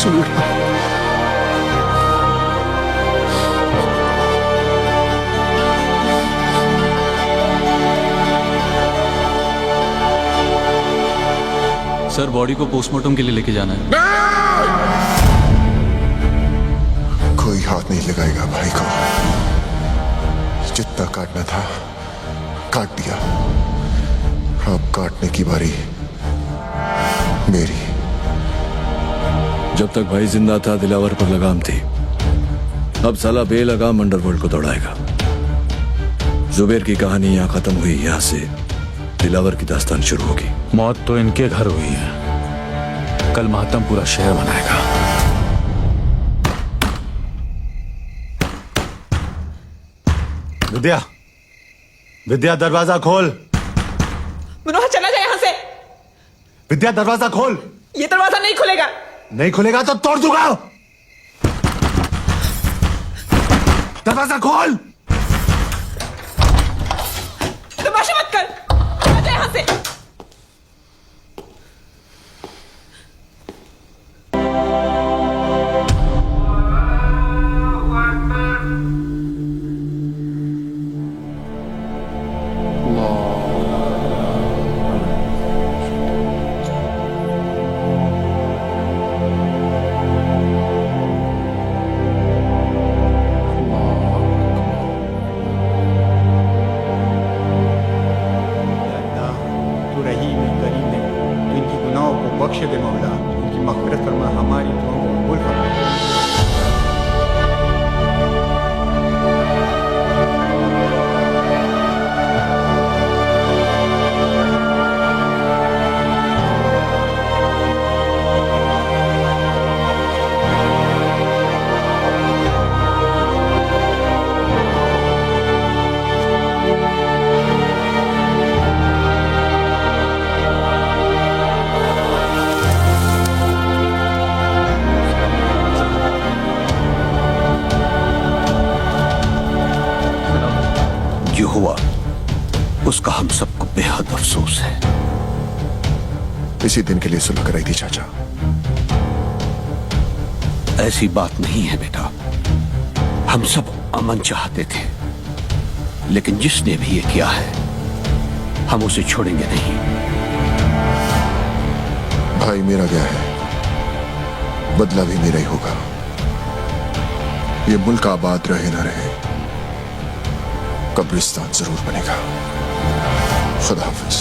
सुन रहा हूं। सर बॉडी को पोस्टमार्टम के लिए लेके जाना है। कोई हाथ नहीं लगाएगा भाई को। जितना काटना था काट दिया, अब काटने की बारी मेरी। जब तक भाई जिंदा था दिलावर पर लगाम थी, अब साला बेलगाम अंडरवर्ल्ड को दौड़ाएगा। जुबेर की कहानी यहां खत्म हुई, यहां से दिलावर की दास्तान शुरू होगी। मौत तो इनके घर हुई है, कल मातम पूरा शहर मनाएगा। विद्या, विद्या दरवाजा खोल। मनोहर चला जाए यहां से। विद्या दरवाजा खोल। ये दरवाजा नहीं खुलेगा। नहीं खुलेगा तो तोड़ दूंगा। दरवाजा खोल। तमाशा मत कर, चला जाए यहां से। बख्श दे मौला, उनकी मग़फ़िरत फरमा, हमारी दुआओं को कबूल फरमा। जो हुआ उसका हम सबको बेहद अफसोस है। इसी दिन के लिए सुलह कराई थी चाचा। ऐसी बात नहीं है बेटा, हम सब अमन चाहते थे, लेकिन जिसने भी ये किया है हम उसे छोड़ेंगे नहीं। भाई मेरा गया है, बदला भी मेरा ही होगा। ये मुल्क आबाद रहे ना रहे, कब्रिस्तान जरूर बनेगा। खुदा हाफिज।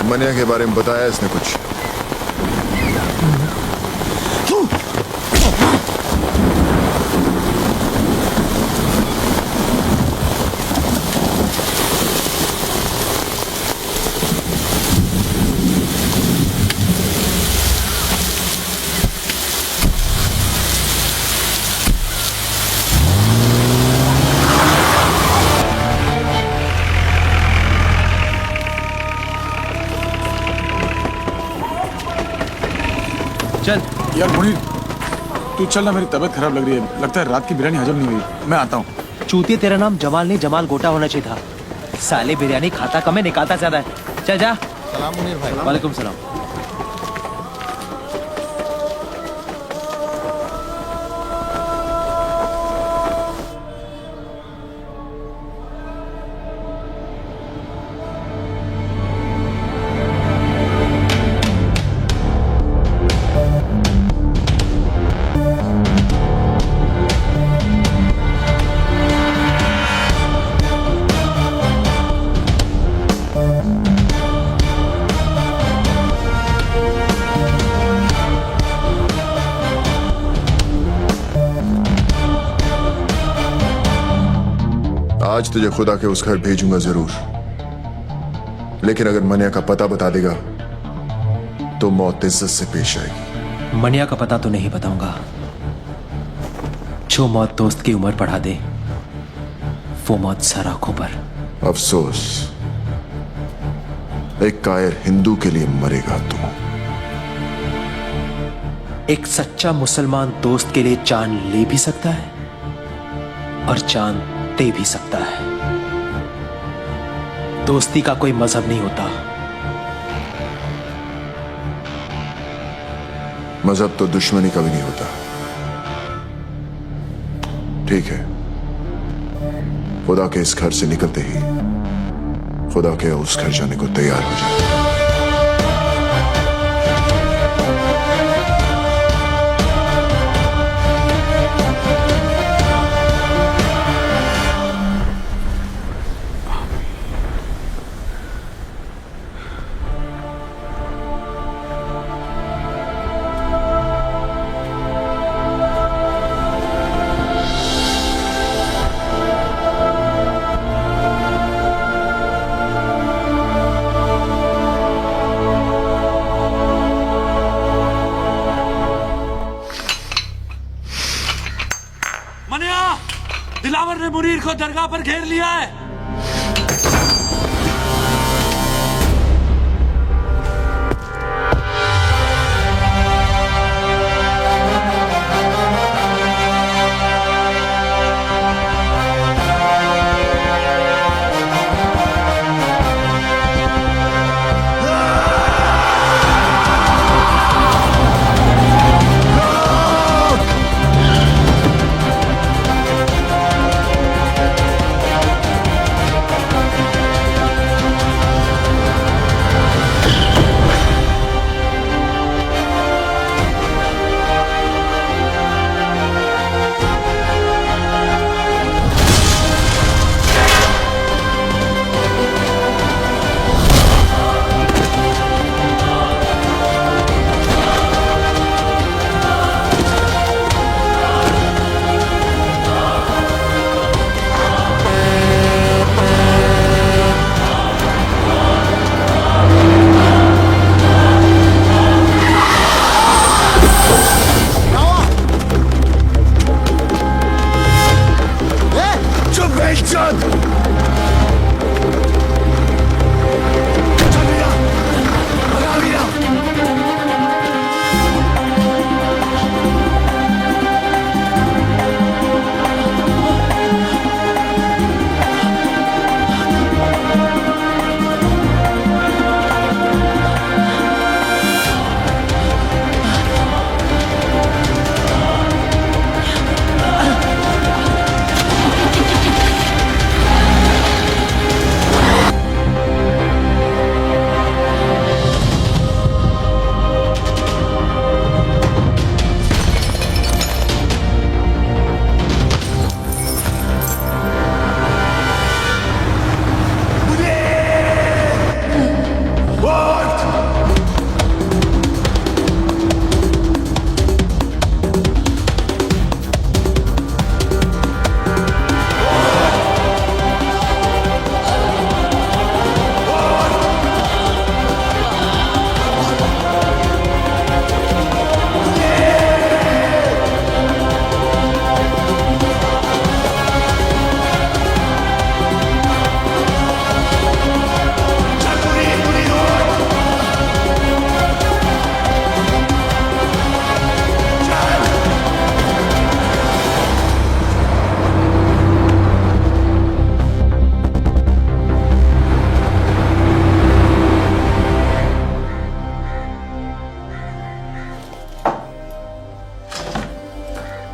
मनिया के बारे में बताया इसने कुछ? चल यार मुनीर, तू चल ना, मेरी तबीयत खराब लग रही है। लगता है रात की बिरयानी हजम नहीं हुई। मैं आता हूँ। चूतिया, तेरा नाम जमाल नहीं जमाल गोटा होना चाहिए था। साले बिरयानी खाता कम है, निकालता ज्यादा है। चल जा। सलाम मुनीर भाई। वालेकुम सलाम। आज तुझे खुदा के उस घर भेजूंगा जरूर, लेकिन अगर मनिया का पता बता देगा तो मौत इज्जत से पेश आएगी। मनिया का पता तो नहीं बताऊंगा। जो मौत दोस्त की उम्र बढ़ा दे वो मौत सर आंखों पर। अफसोस, एक कायर हिंदू के लिए मरेगा तू। एक सच्चा मुसलमान दोस्त के लिए जान ले भी सकता है और जान दे भी सकता है। दोस्ती का कोई मजहब नहीं होता। मजहब तो दुश्मनी का भी नहीं होता। ठीक है, खुदा के इस घर से निकलते ही खुदा के उस घर जाने को तैयार हो जाए। दिलावर ने मुनीर को दरगाह पर घेर लिया है।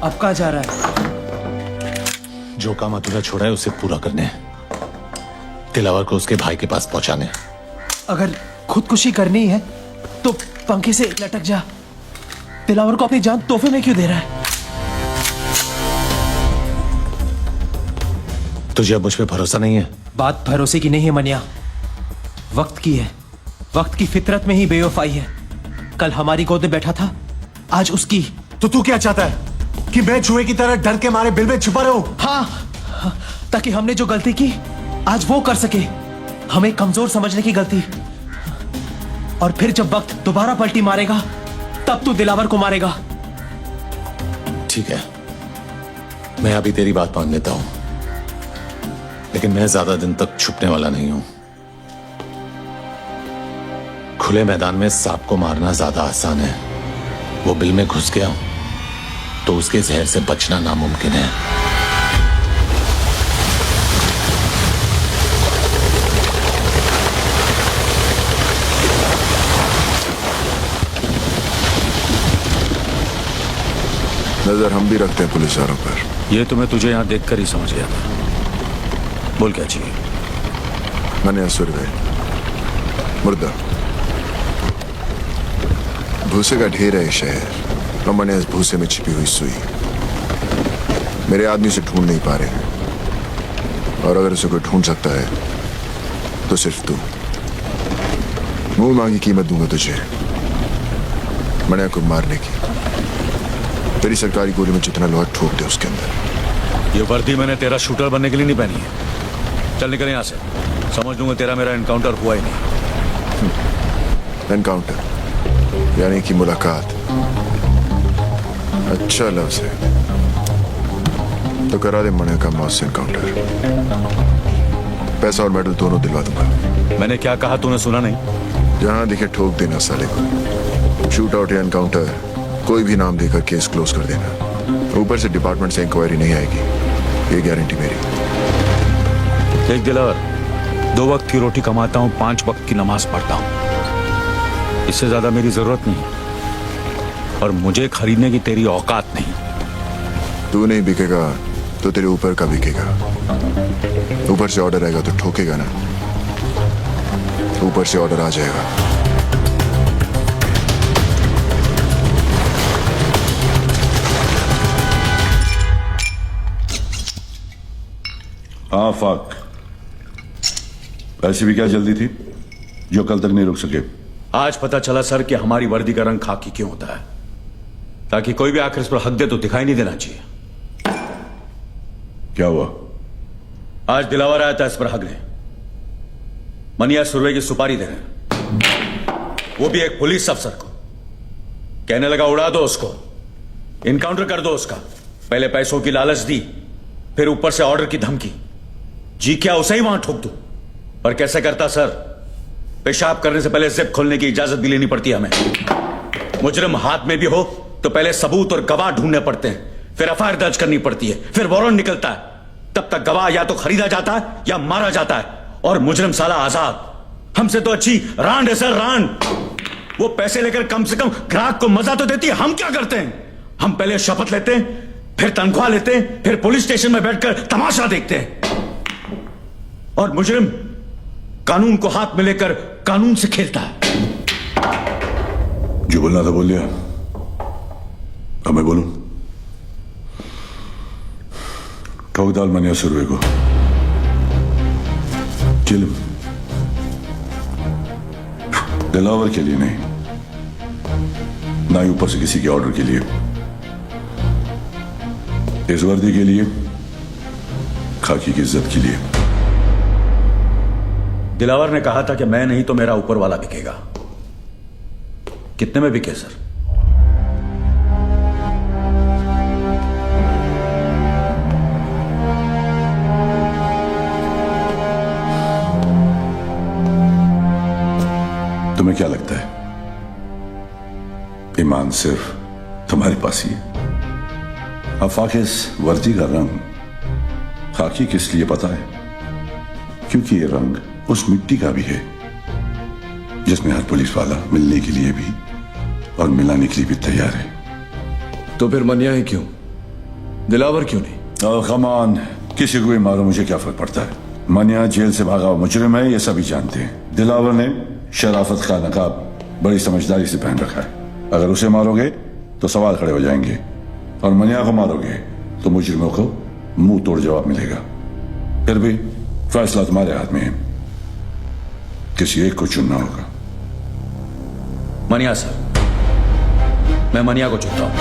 अब कहाँ जा रहा है? जो काम अधूरा छोड़ा है उसे पूरा करने, दिलावर को उसके भाई के पास पहुंचाने। अगर खुदकुशी करनी है तो पंखे से लटक जा। दिलावर को अपनी जान तोहफे में क्यों दे रहा है? तुझे अब मुझ पे भरोसा नहीं है? बात भरोसे की नहीं है मनिया, वक्त की है। वक्त की फितरत में ही बेवफाई है। कल हमारी गोद में बैठा था, आज उसकी। तो तू क्या चाहता है कि मैं चूहे की तरह डर के मारे बिल में छुपा रहूं? हाँ, ताकि हमने जो गलती की आज वो कर सके। हमें कमजोर समझने की गलती, और फिर जब वक्त दोबारा पलटी मारेगा तब तू दिलावर को मारेगा। ठीक है, मैं अभी तेरी बात मान लेता हूं, लेकिन मैं ज्यादा दिन तक छुपने वाला नहीं हूं। खुले मैदान में सांप को मारना ज्यादा आसान है, वो बिल में घुस गया तो उसके जहर से बचना नामुमकिन है। नजर हम भी रखते हैं पुलिस वालों पर। ये तो मैं तुझे यहां देखकर ही समझ गया था। बोल क्या चाहिए? मैंने सुरवे मुर्दा भूसे का ढेर है शहर, और मैंने इस भूसे में छिपी हुई सुई। मेरे आदमी से ढूंढ नहीं पा रहे, और अगर उसे कोई ढूंढ सकता है तो सिर्फ तू। मुंह मांगी कीमत दूंगा तुझे मनिया को मारने की। तेरी सरकारी गोली में जितना लोहा ठोक दे उसके अंदर। ये वर्दी मैंने तेरा शूटर बनने के लिए नहीं पहनी है। चल निकल यहां से, समझ लूंगा तेरा मेरा एनकाउंटर हुआ ही नहीं। एनकाउंटर यानी कि मुलाकात। अच्छा लफ्ज है, तो करा दे मनिया का मौत से एनकाउंटर। पैसा और मेडल दोनों दिलवा दूंगा। मैंने क्या कहा तूने सुना नहीं? जहां दिखे ठोक देना साले को। शूट आउट या एनकाउंटर कोई भी नाम देकर केस क्लोज कर देना। ऊपर से डिपार्टमेंट से इंक्वायरी नहीं आएगी, ये गारंटी मेरी। देख दिलावर, 2 वक्त की रोटी कमाता हूं, 5 वक्त की नमाज पढ़ता हूं। इससे ज्यादा मेरी जरूरत नहीं, और मुझे खरीदने की तेरी औकात नहीं। तू नहीं बिकेगा तो तेरे ऊपर का बिकेगा। ऊपर से ऑर्डर आएगा तो ठोकेगा ना। ऊपर से ऑर्डर आ जाएगा। हाँ फाक, ऐसी भी क्या जल्दी थी जो कल तक नहीं रुक सके? आज पता चला सर कि हमारी वर्दी का रंग खाकी क्यों होता है, ताकि कोई भी आखिर इस पर हक दे तो दिखाई नहीं देना चाहिए। क्या हुआ? आज दिलावर आया था इस पर हक ले। मनिया सुरवे की सुपारी दे रहे, वो भी एक पुलिस अफसर को। कहने लगा उड़ा दो उसको, इनकाउंटर कर दो उसका। पहले पैसों की लालच दी, फिर ऊपर से ऑर्डर की धमकी। जी क्या उसे ही वहां ठोक दूं? पर कैसे करता सर? पेशाब करने से पहले जिप खोलने की इजाजत भी लेनी पड़ती है हमें। मुजरिम हाथ में भी हो तो पहले सबूत और गवाह ढूंढने पड़ते हैं, फिर एफआईआर दर्ज करनी पड़ती है, फिर वारंट निकलता है। तब तक गवाह या तो खरीदा जाता है या मारा जाता है, और मुजरिम साला आजाद। हमसे तो अच्छी रांड है सर, रांड। वो पैसे लेकर कम से कम ग्राहक को मजा तो देती है। हम क्या करते हैं? हम पहले शपथ लेते हैं, फिर तनख्वाह लेते हैं, फिर पुलिस स्टेशन में बैठकर तमाशा देखते हैं। और मुजरिम कानून को हाथ में लेकर कानून से खेलता है। जो बोलना था बोल लिया, अब मैं बोलूं? ठोक डाल मनिया सुरवे को, किल। दिलावर के लिए नहीं, ना ही ऊपर से किसी के ऑर्डर के लिए। इस वर्दी के लिए, खाकी की इज्जत के लिए। दिलावर ने कहा था कि मैं नहीं तो मेरा ऊपर वाला बिकेगा। कितने में बिके सर? तुम्हें क्या लगता है ईमान सिर्फ तुम्हारे पास ही है? आफाक, इस वर्दी का रंग खाकी किस लिए पता है? क्योंकि ये रंग उस मिट्टी का भी है जिसमें हर पुलिस वाला मिलने के लिए भी और मिलाने के लिए भी तैयार है। तो फिर मनिया ही क्यों, दिलावर क्यों नहीं? कमान, किसी को भी मारो, मुझे क्या फर्क पड़ता है? मनिया जेल से भागा हुआ मुजरिम है, ये सभी जानते हैं। दिलावर ने शराफत का नकाब बड़ी समझदारी से पहन रखा है। अगर उसे मारोगे तो सवाल खड़े हो जाएंगे, और मनिया को मारोगे तो मुजरिमों को मुंह तोड़ जवाब मिलेगा। फिर भी फैसला तुम्हारे हाथ में है, किसी एक को चुनना होगा। मनिया सर, मैं मनिया को चुनता हूं।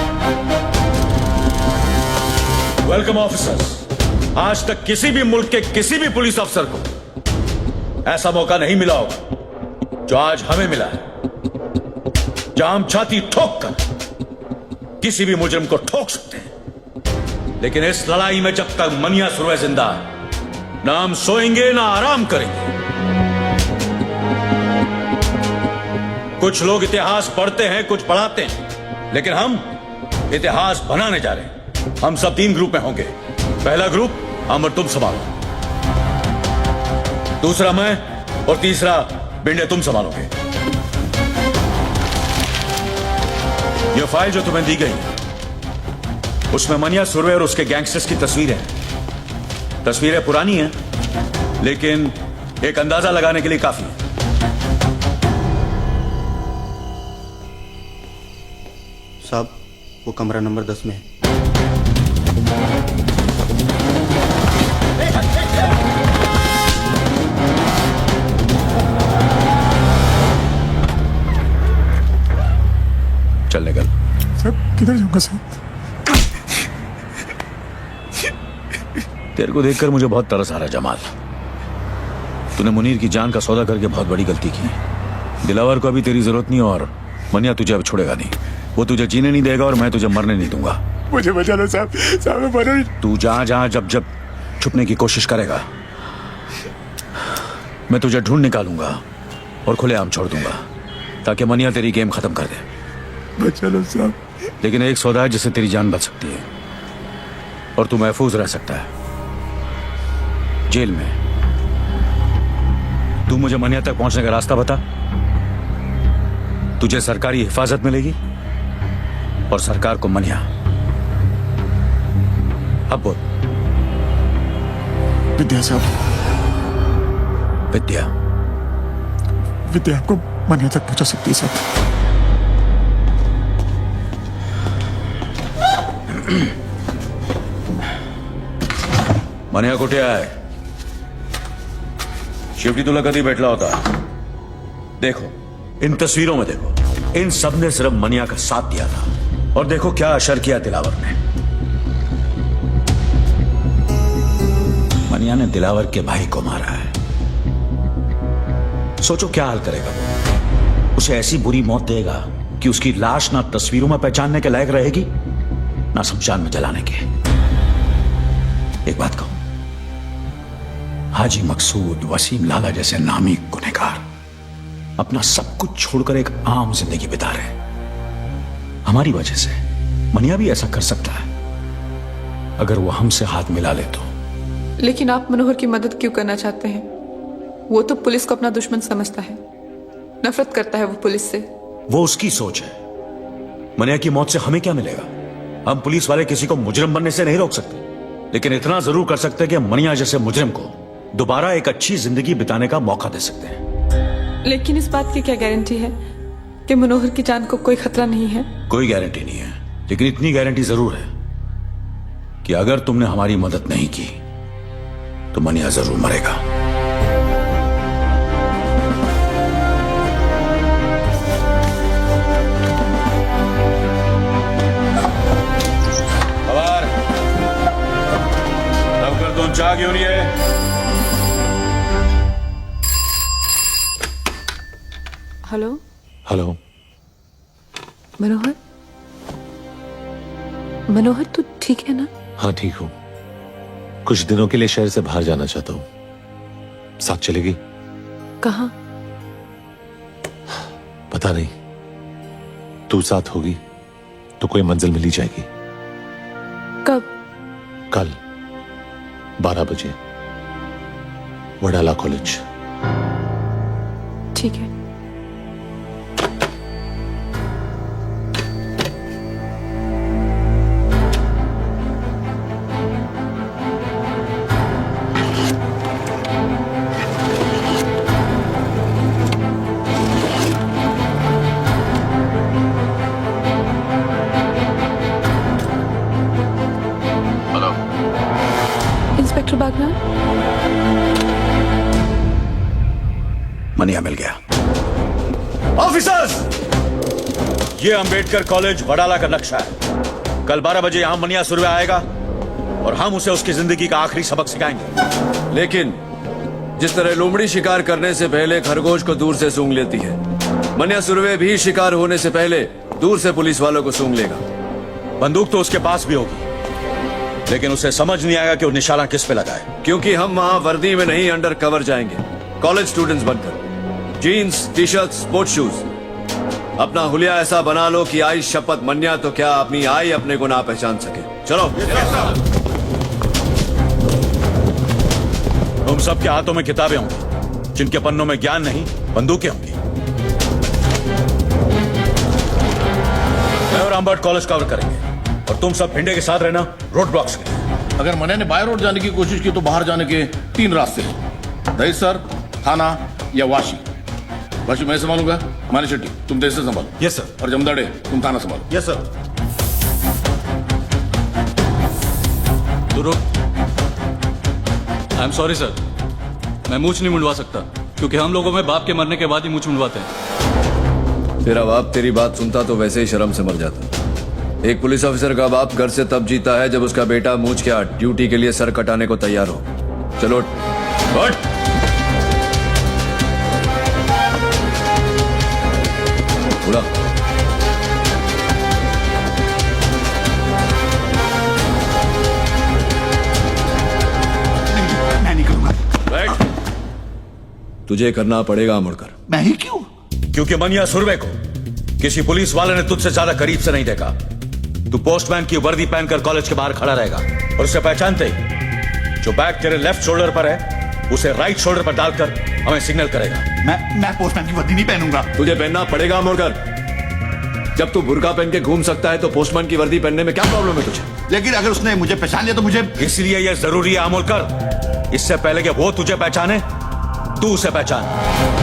Welcome officers. आज तक किसी भी मुल्क के किसी भी पुलिस अफसर को ऐसा मौका नहीं मिला होगा जो आज हमें मिला है। जहां हम छाती ठोक कर किसी भी मुजरिम को ठोक सकते हैं। लेकिन इस लड़ाई में जब तक मनिया सुरवे जिंदा है, ना हम सोएंगे ना आराम करेंगे। कुछ लोग इतिहास पढ़ते हैं, कुछ पढ़ाते हैं, लेकिन हम इतिहास बनाने जा रहे हैं। हम सब 3 ग्रुप में होंगे। पहला ग्रुप हम और तुम संभालो, दूसरा मैं, और तीसरा बिंडे तुम संभालोगे। यह फाइल जो तुम्हें दी गई उसमें मनिया सुरवे और उसके गैंगस्टर्स की तस्वीरें हैं। तस्वीरें पुरानी हैं, लेकिन एक अंदाजा लगाने के लिए काफी है। साहब, वो कमरा नंबर 10 में है। चल निकल। साहब, किधर जाऊंगा साहब? तेरे को देखकर मुझे बहुत तरस आ रहा है जमाल। तूने मुनीर की जान का सौदा करके बहुत बड़ी गलती की। दिलावर को अभी तेरी जरूरत नहीं, और मनिया तुझे अब छोड़ेगा नहीं। वो तुझे जीने नहीं देगा और मैं तुझे मरने नहीं दूंगा। मुझे बचा लो साहब, साहब मैं मरो ही। तू जहां जहां जब जब छुपने की कोशिश करेगा, मैं तुझे ढूंढ निकालूंगा और खुलेआम छोड़ दूंगा, ताकि मनिया तेरी गेम खत्म कर दे। बचा लो साहब। लेकिन एक सौदा है जिससे तेरी जान बच सकती है और तू महफूज रह सकता है जेल में। तू मुझे मनिया तक पहुंचने का रास्ता बता। तुझे सरकारी हिफाजत मिलेगी और सरकार को मनिया। अब बोल। विद्या साहब, विद्या। विद्या आपको मनिया तक पहुंचा सकती है साहब। मनिया कुठे आहे? शेवटी तुला कधी भेटला होता? देखो, इन तस्वीरों में देखो, इन सब ने सिर्फ मनिया का साथ दिया था, और देखो क्या असर किया दिलावर ने। मनिया ने दिलावर के भाई को मारा है। सोचो क्या हाल करेगा वो। उसे ऐसी बुरी मौत देगा कि उसकी लाश ना तस्वीरों में पहचानने के लायक रहेगी, ना शमशान में जलाने के। एक बात कहूं, हाजी मकसूद, वसीम लाला जैसे नामी गुनहगार अपना सब कुछ छोड़कर एक आम जिंदगी बिता रहे हैं हमारी वजह से। मनिया भी ऐसा कर सकता है अगर वो हमसे हाथ मिला ले तो। लेकिन आप मनोहर की मदद क्यों करना चाहते हैं? वो तो पुलिस को अपना दुश्मन समझता है, नफरत करता है वो पुलिस से। वो उसकी सोच है। मनिया की मौत से हमें क्या मिलेगा? हम पुलिस वाले किसी को मुजरिम बनने से नहीं रोक सकते, लेकिन इतना जरूर कर सकते हैं कि मनिया जैसे मुजरिम को दोबारा एक अच्छी जिंदगी बिताने का मौका दे सकते हैं। लेकिन इस बात की क्या गारंटी है कि मनोहर की जान को कोई खतरा नहीं है? कोई गारंटी नहीं है, लेकिन इतनी गारंटी जरूर है कि अगर तुमने हमारी मदद नहीं की तो मनिया जरूर मरेगा। चाह क्यों नहीं है? Hello hello. मनोहर, मनोहर तू ठीक है ना? हाँ ठीक हूं। कुछ दिनों के लिए शहर से बाहर जाना चाहता हूं, साथ चलेगी? कहाँ? पता नहीं, तू साथ होगी तो कोई मंजिल मिल ही जाएगी। कब? कल 12 बजे, वडाला कॉलेज। ठीक है। इंस्पेक्टर बागनान, मनिया मिल गया। ऑफिसर्स, ये अंबेडकर कॉलेज वडाला का नक्शा है। कल 12 बजे यहां मनिया सुरवे आएगा और हम उसे उसकी जिंदगी का आखिरी सबक सिखाएंगे। लेकिन जिस तरह लोमड़ी शिकार करने से पहले खरगोश को दूर से सूंघ लेती है, मन्या सुरवे भी शिकार होने से पहले दूर से पुलिस वालों को सूंघ लेगा। बंदूक तो उसके पास भी होगी, लेकिन उसे समझ नहीं आएगा कि वो निशाना किस पे लगाए। क्योंकि हम वहां वर्दी में नहीं, अंडर कवर जाएंगे, कॉलेज स्टूडेंट्स बनकर। Jeans, T shirt, sports shoes. अपना हुलिया ऐसा बना लो कि आई शपथ मन्या तो क्या अपनी आई अपने को ना पहचान सके। चलो। तुम सबके हाथों में किताबें होंगी, जिनके पन्नों में ज्ञान नहीं, बंदूकें होंगी। मैं और अम्बर्ट कॉलेज कवर करेंगे और तुम सब भिंडे के साथ रहना रोड ब्लॉक्स के। अगर मन्या ने बाय रोड जाने की कोशिश की तो बाहर जाने के 3 रास्ते हैं, दहीसर, थाना या वाशी। वाशी मैं संभालूंगा, मानी शेट्टी तुम देश से संभालो। Yes sir. और जमदाड़े तुम थाना संभालो। Yes sir. तो रुक। आई एम सॉरी सर, मैं मूछ नहीं मुंडवा सकता, क्योंकि हम लोगों में बाप के मरने के बाद ही मूछ मुंडवाते हैं। तेरा बाप तेरी बात सुनता तो वैसे ही शर्म से मर जाता। एक पुलिस ऑफिसर का बाप घर से तब जीता है जब उसका बेटा मूछ के ड्यूटी के लिए सर कटाने को तैयार हो। चलो उठ। बुला। मैं नहीं करूंगा। बैठ। तुझे करना पड़ेगा मुड़कर। मैं ही क्यों? क्योंकि मनिया सुरवे को किसी पुलिस वाले ने तुझसे ज्यादा करीब से नहीं देखा। तू पोस्टमैन की वर्दी पहनकर कॉलेज के बाहर खड़ा रहेगा और उसे पहचानते ही जो बैग तेरे लेफ्ट शोल्डर पर है उसे राइट शोल्डर पर डालकर हमें सिग्नल करेगा। मैं पोस्टमैन की वर्दी नहीं पहनूंगा। तुझे पहनना पड़ेगा मुड़कर। जब तू बुर्का पहन के घूम सकता है तो पोस्टमैन की वर्दी पहनने में क्या प्रॉब्लम है तुझे? लेकिन अगर उसने मुझे पहचान लिया तो मुझे। इसलिए यह जरूरी है अमोलकर, इससे पहले कि वो तुझे पहचाने तू उसे पहचान।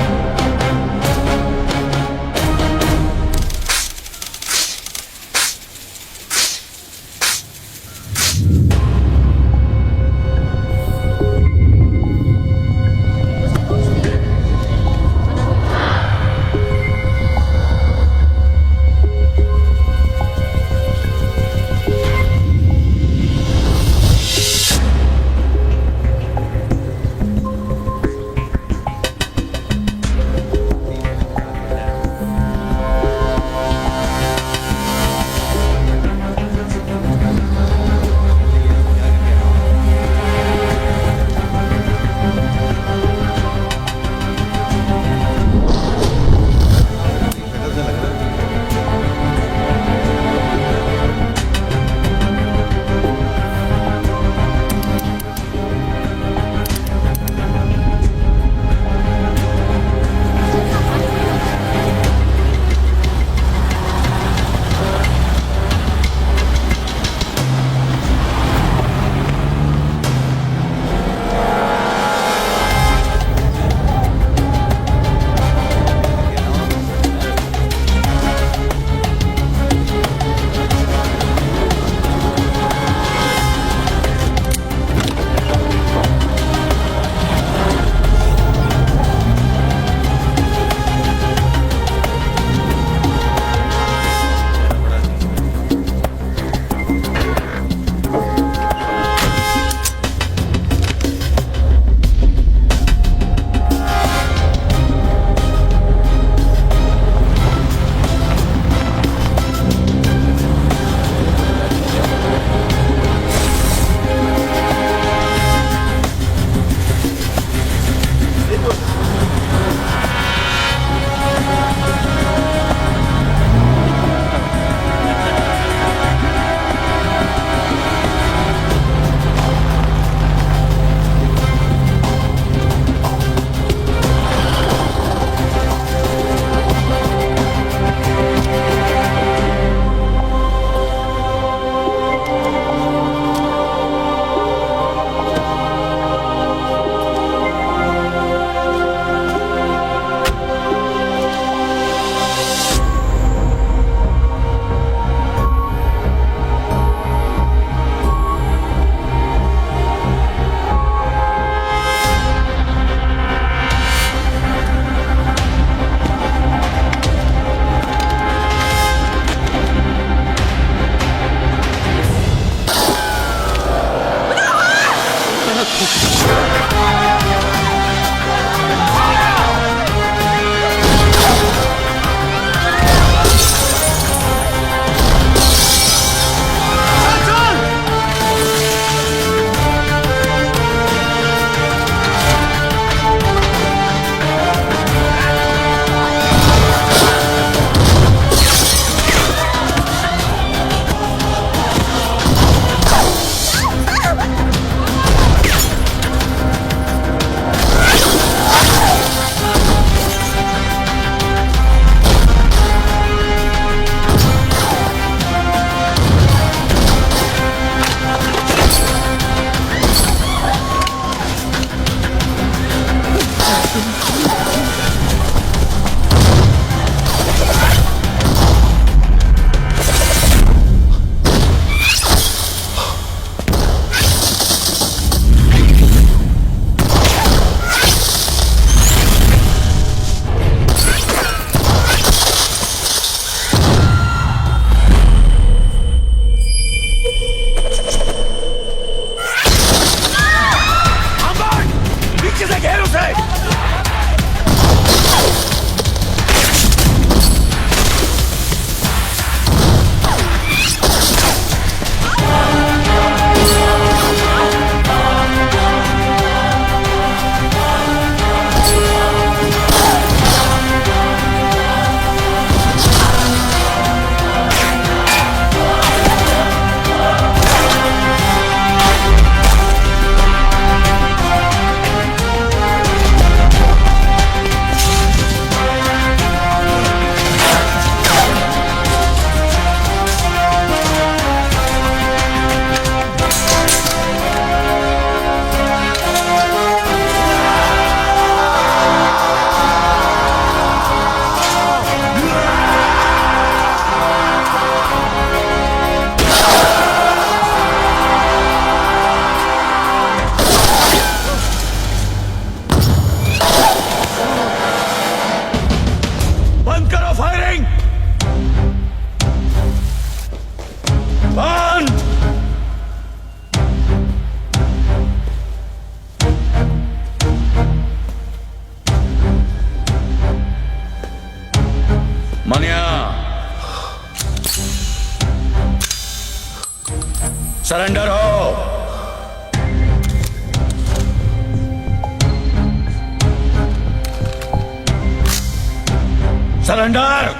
मनिया सरेंडर हो। सरेंडर।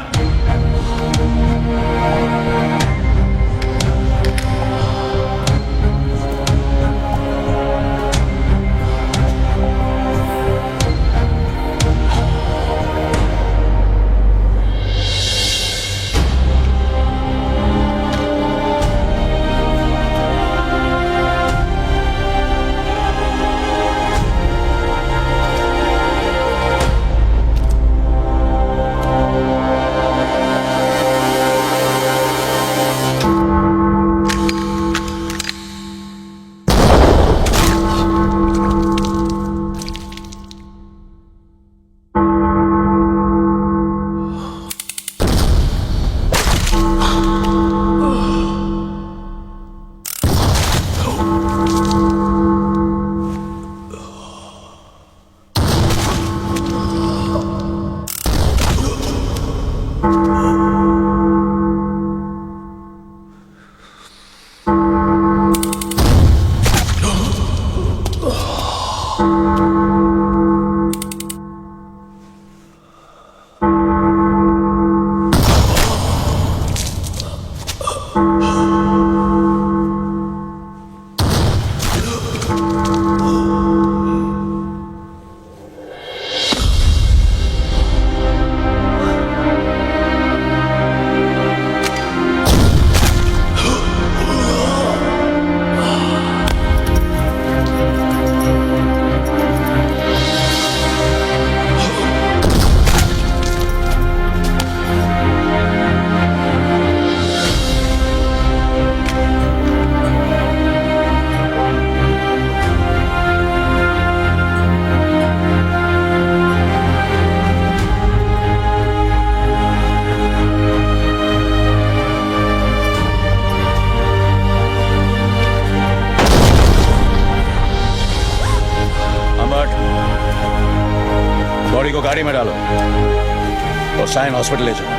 बॉडी को गाड़ी में डालो और साइन हॉस्पिटल ले जाओ।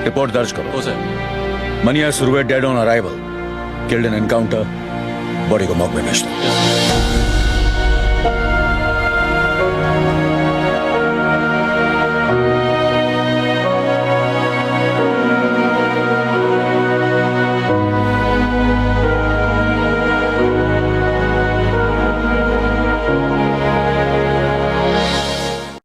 रिपोर्ट दर्ज करो। Sir. Maniya Surve dead on arrival, killed in encounter, body को मॉर्ग में भेज दो।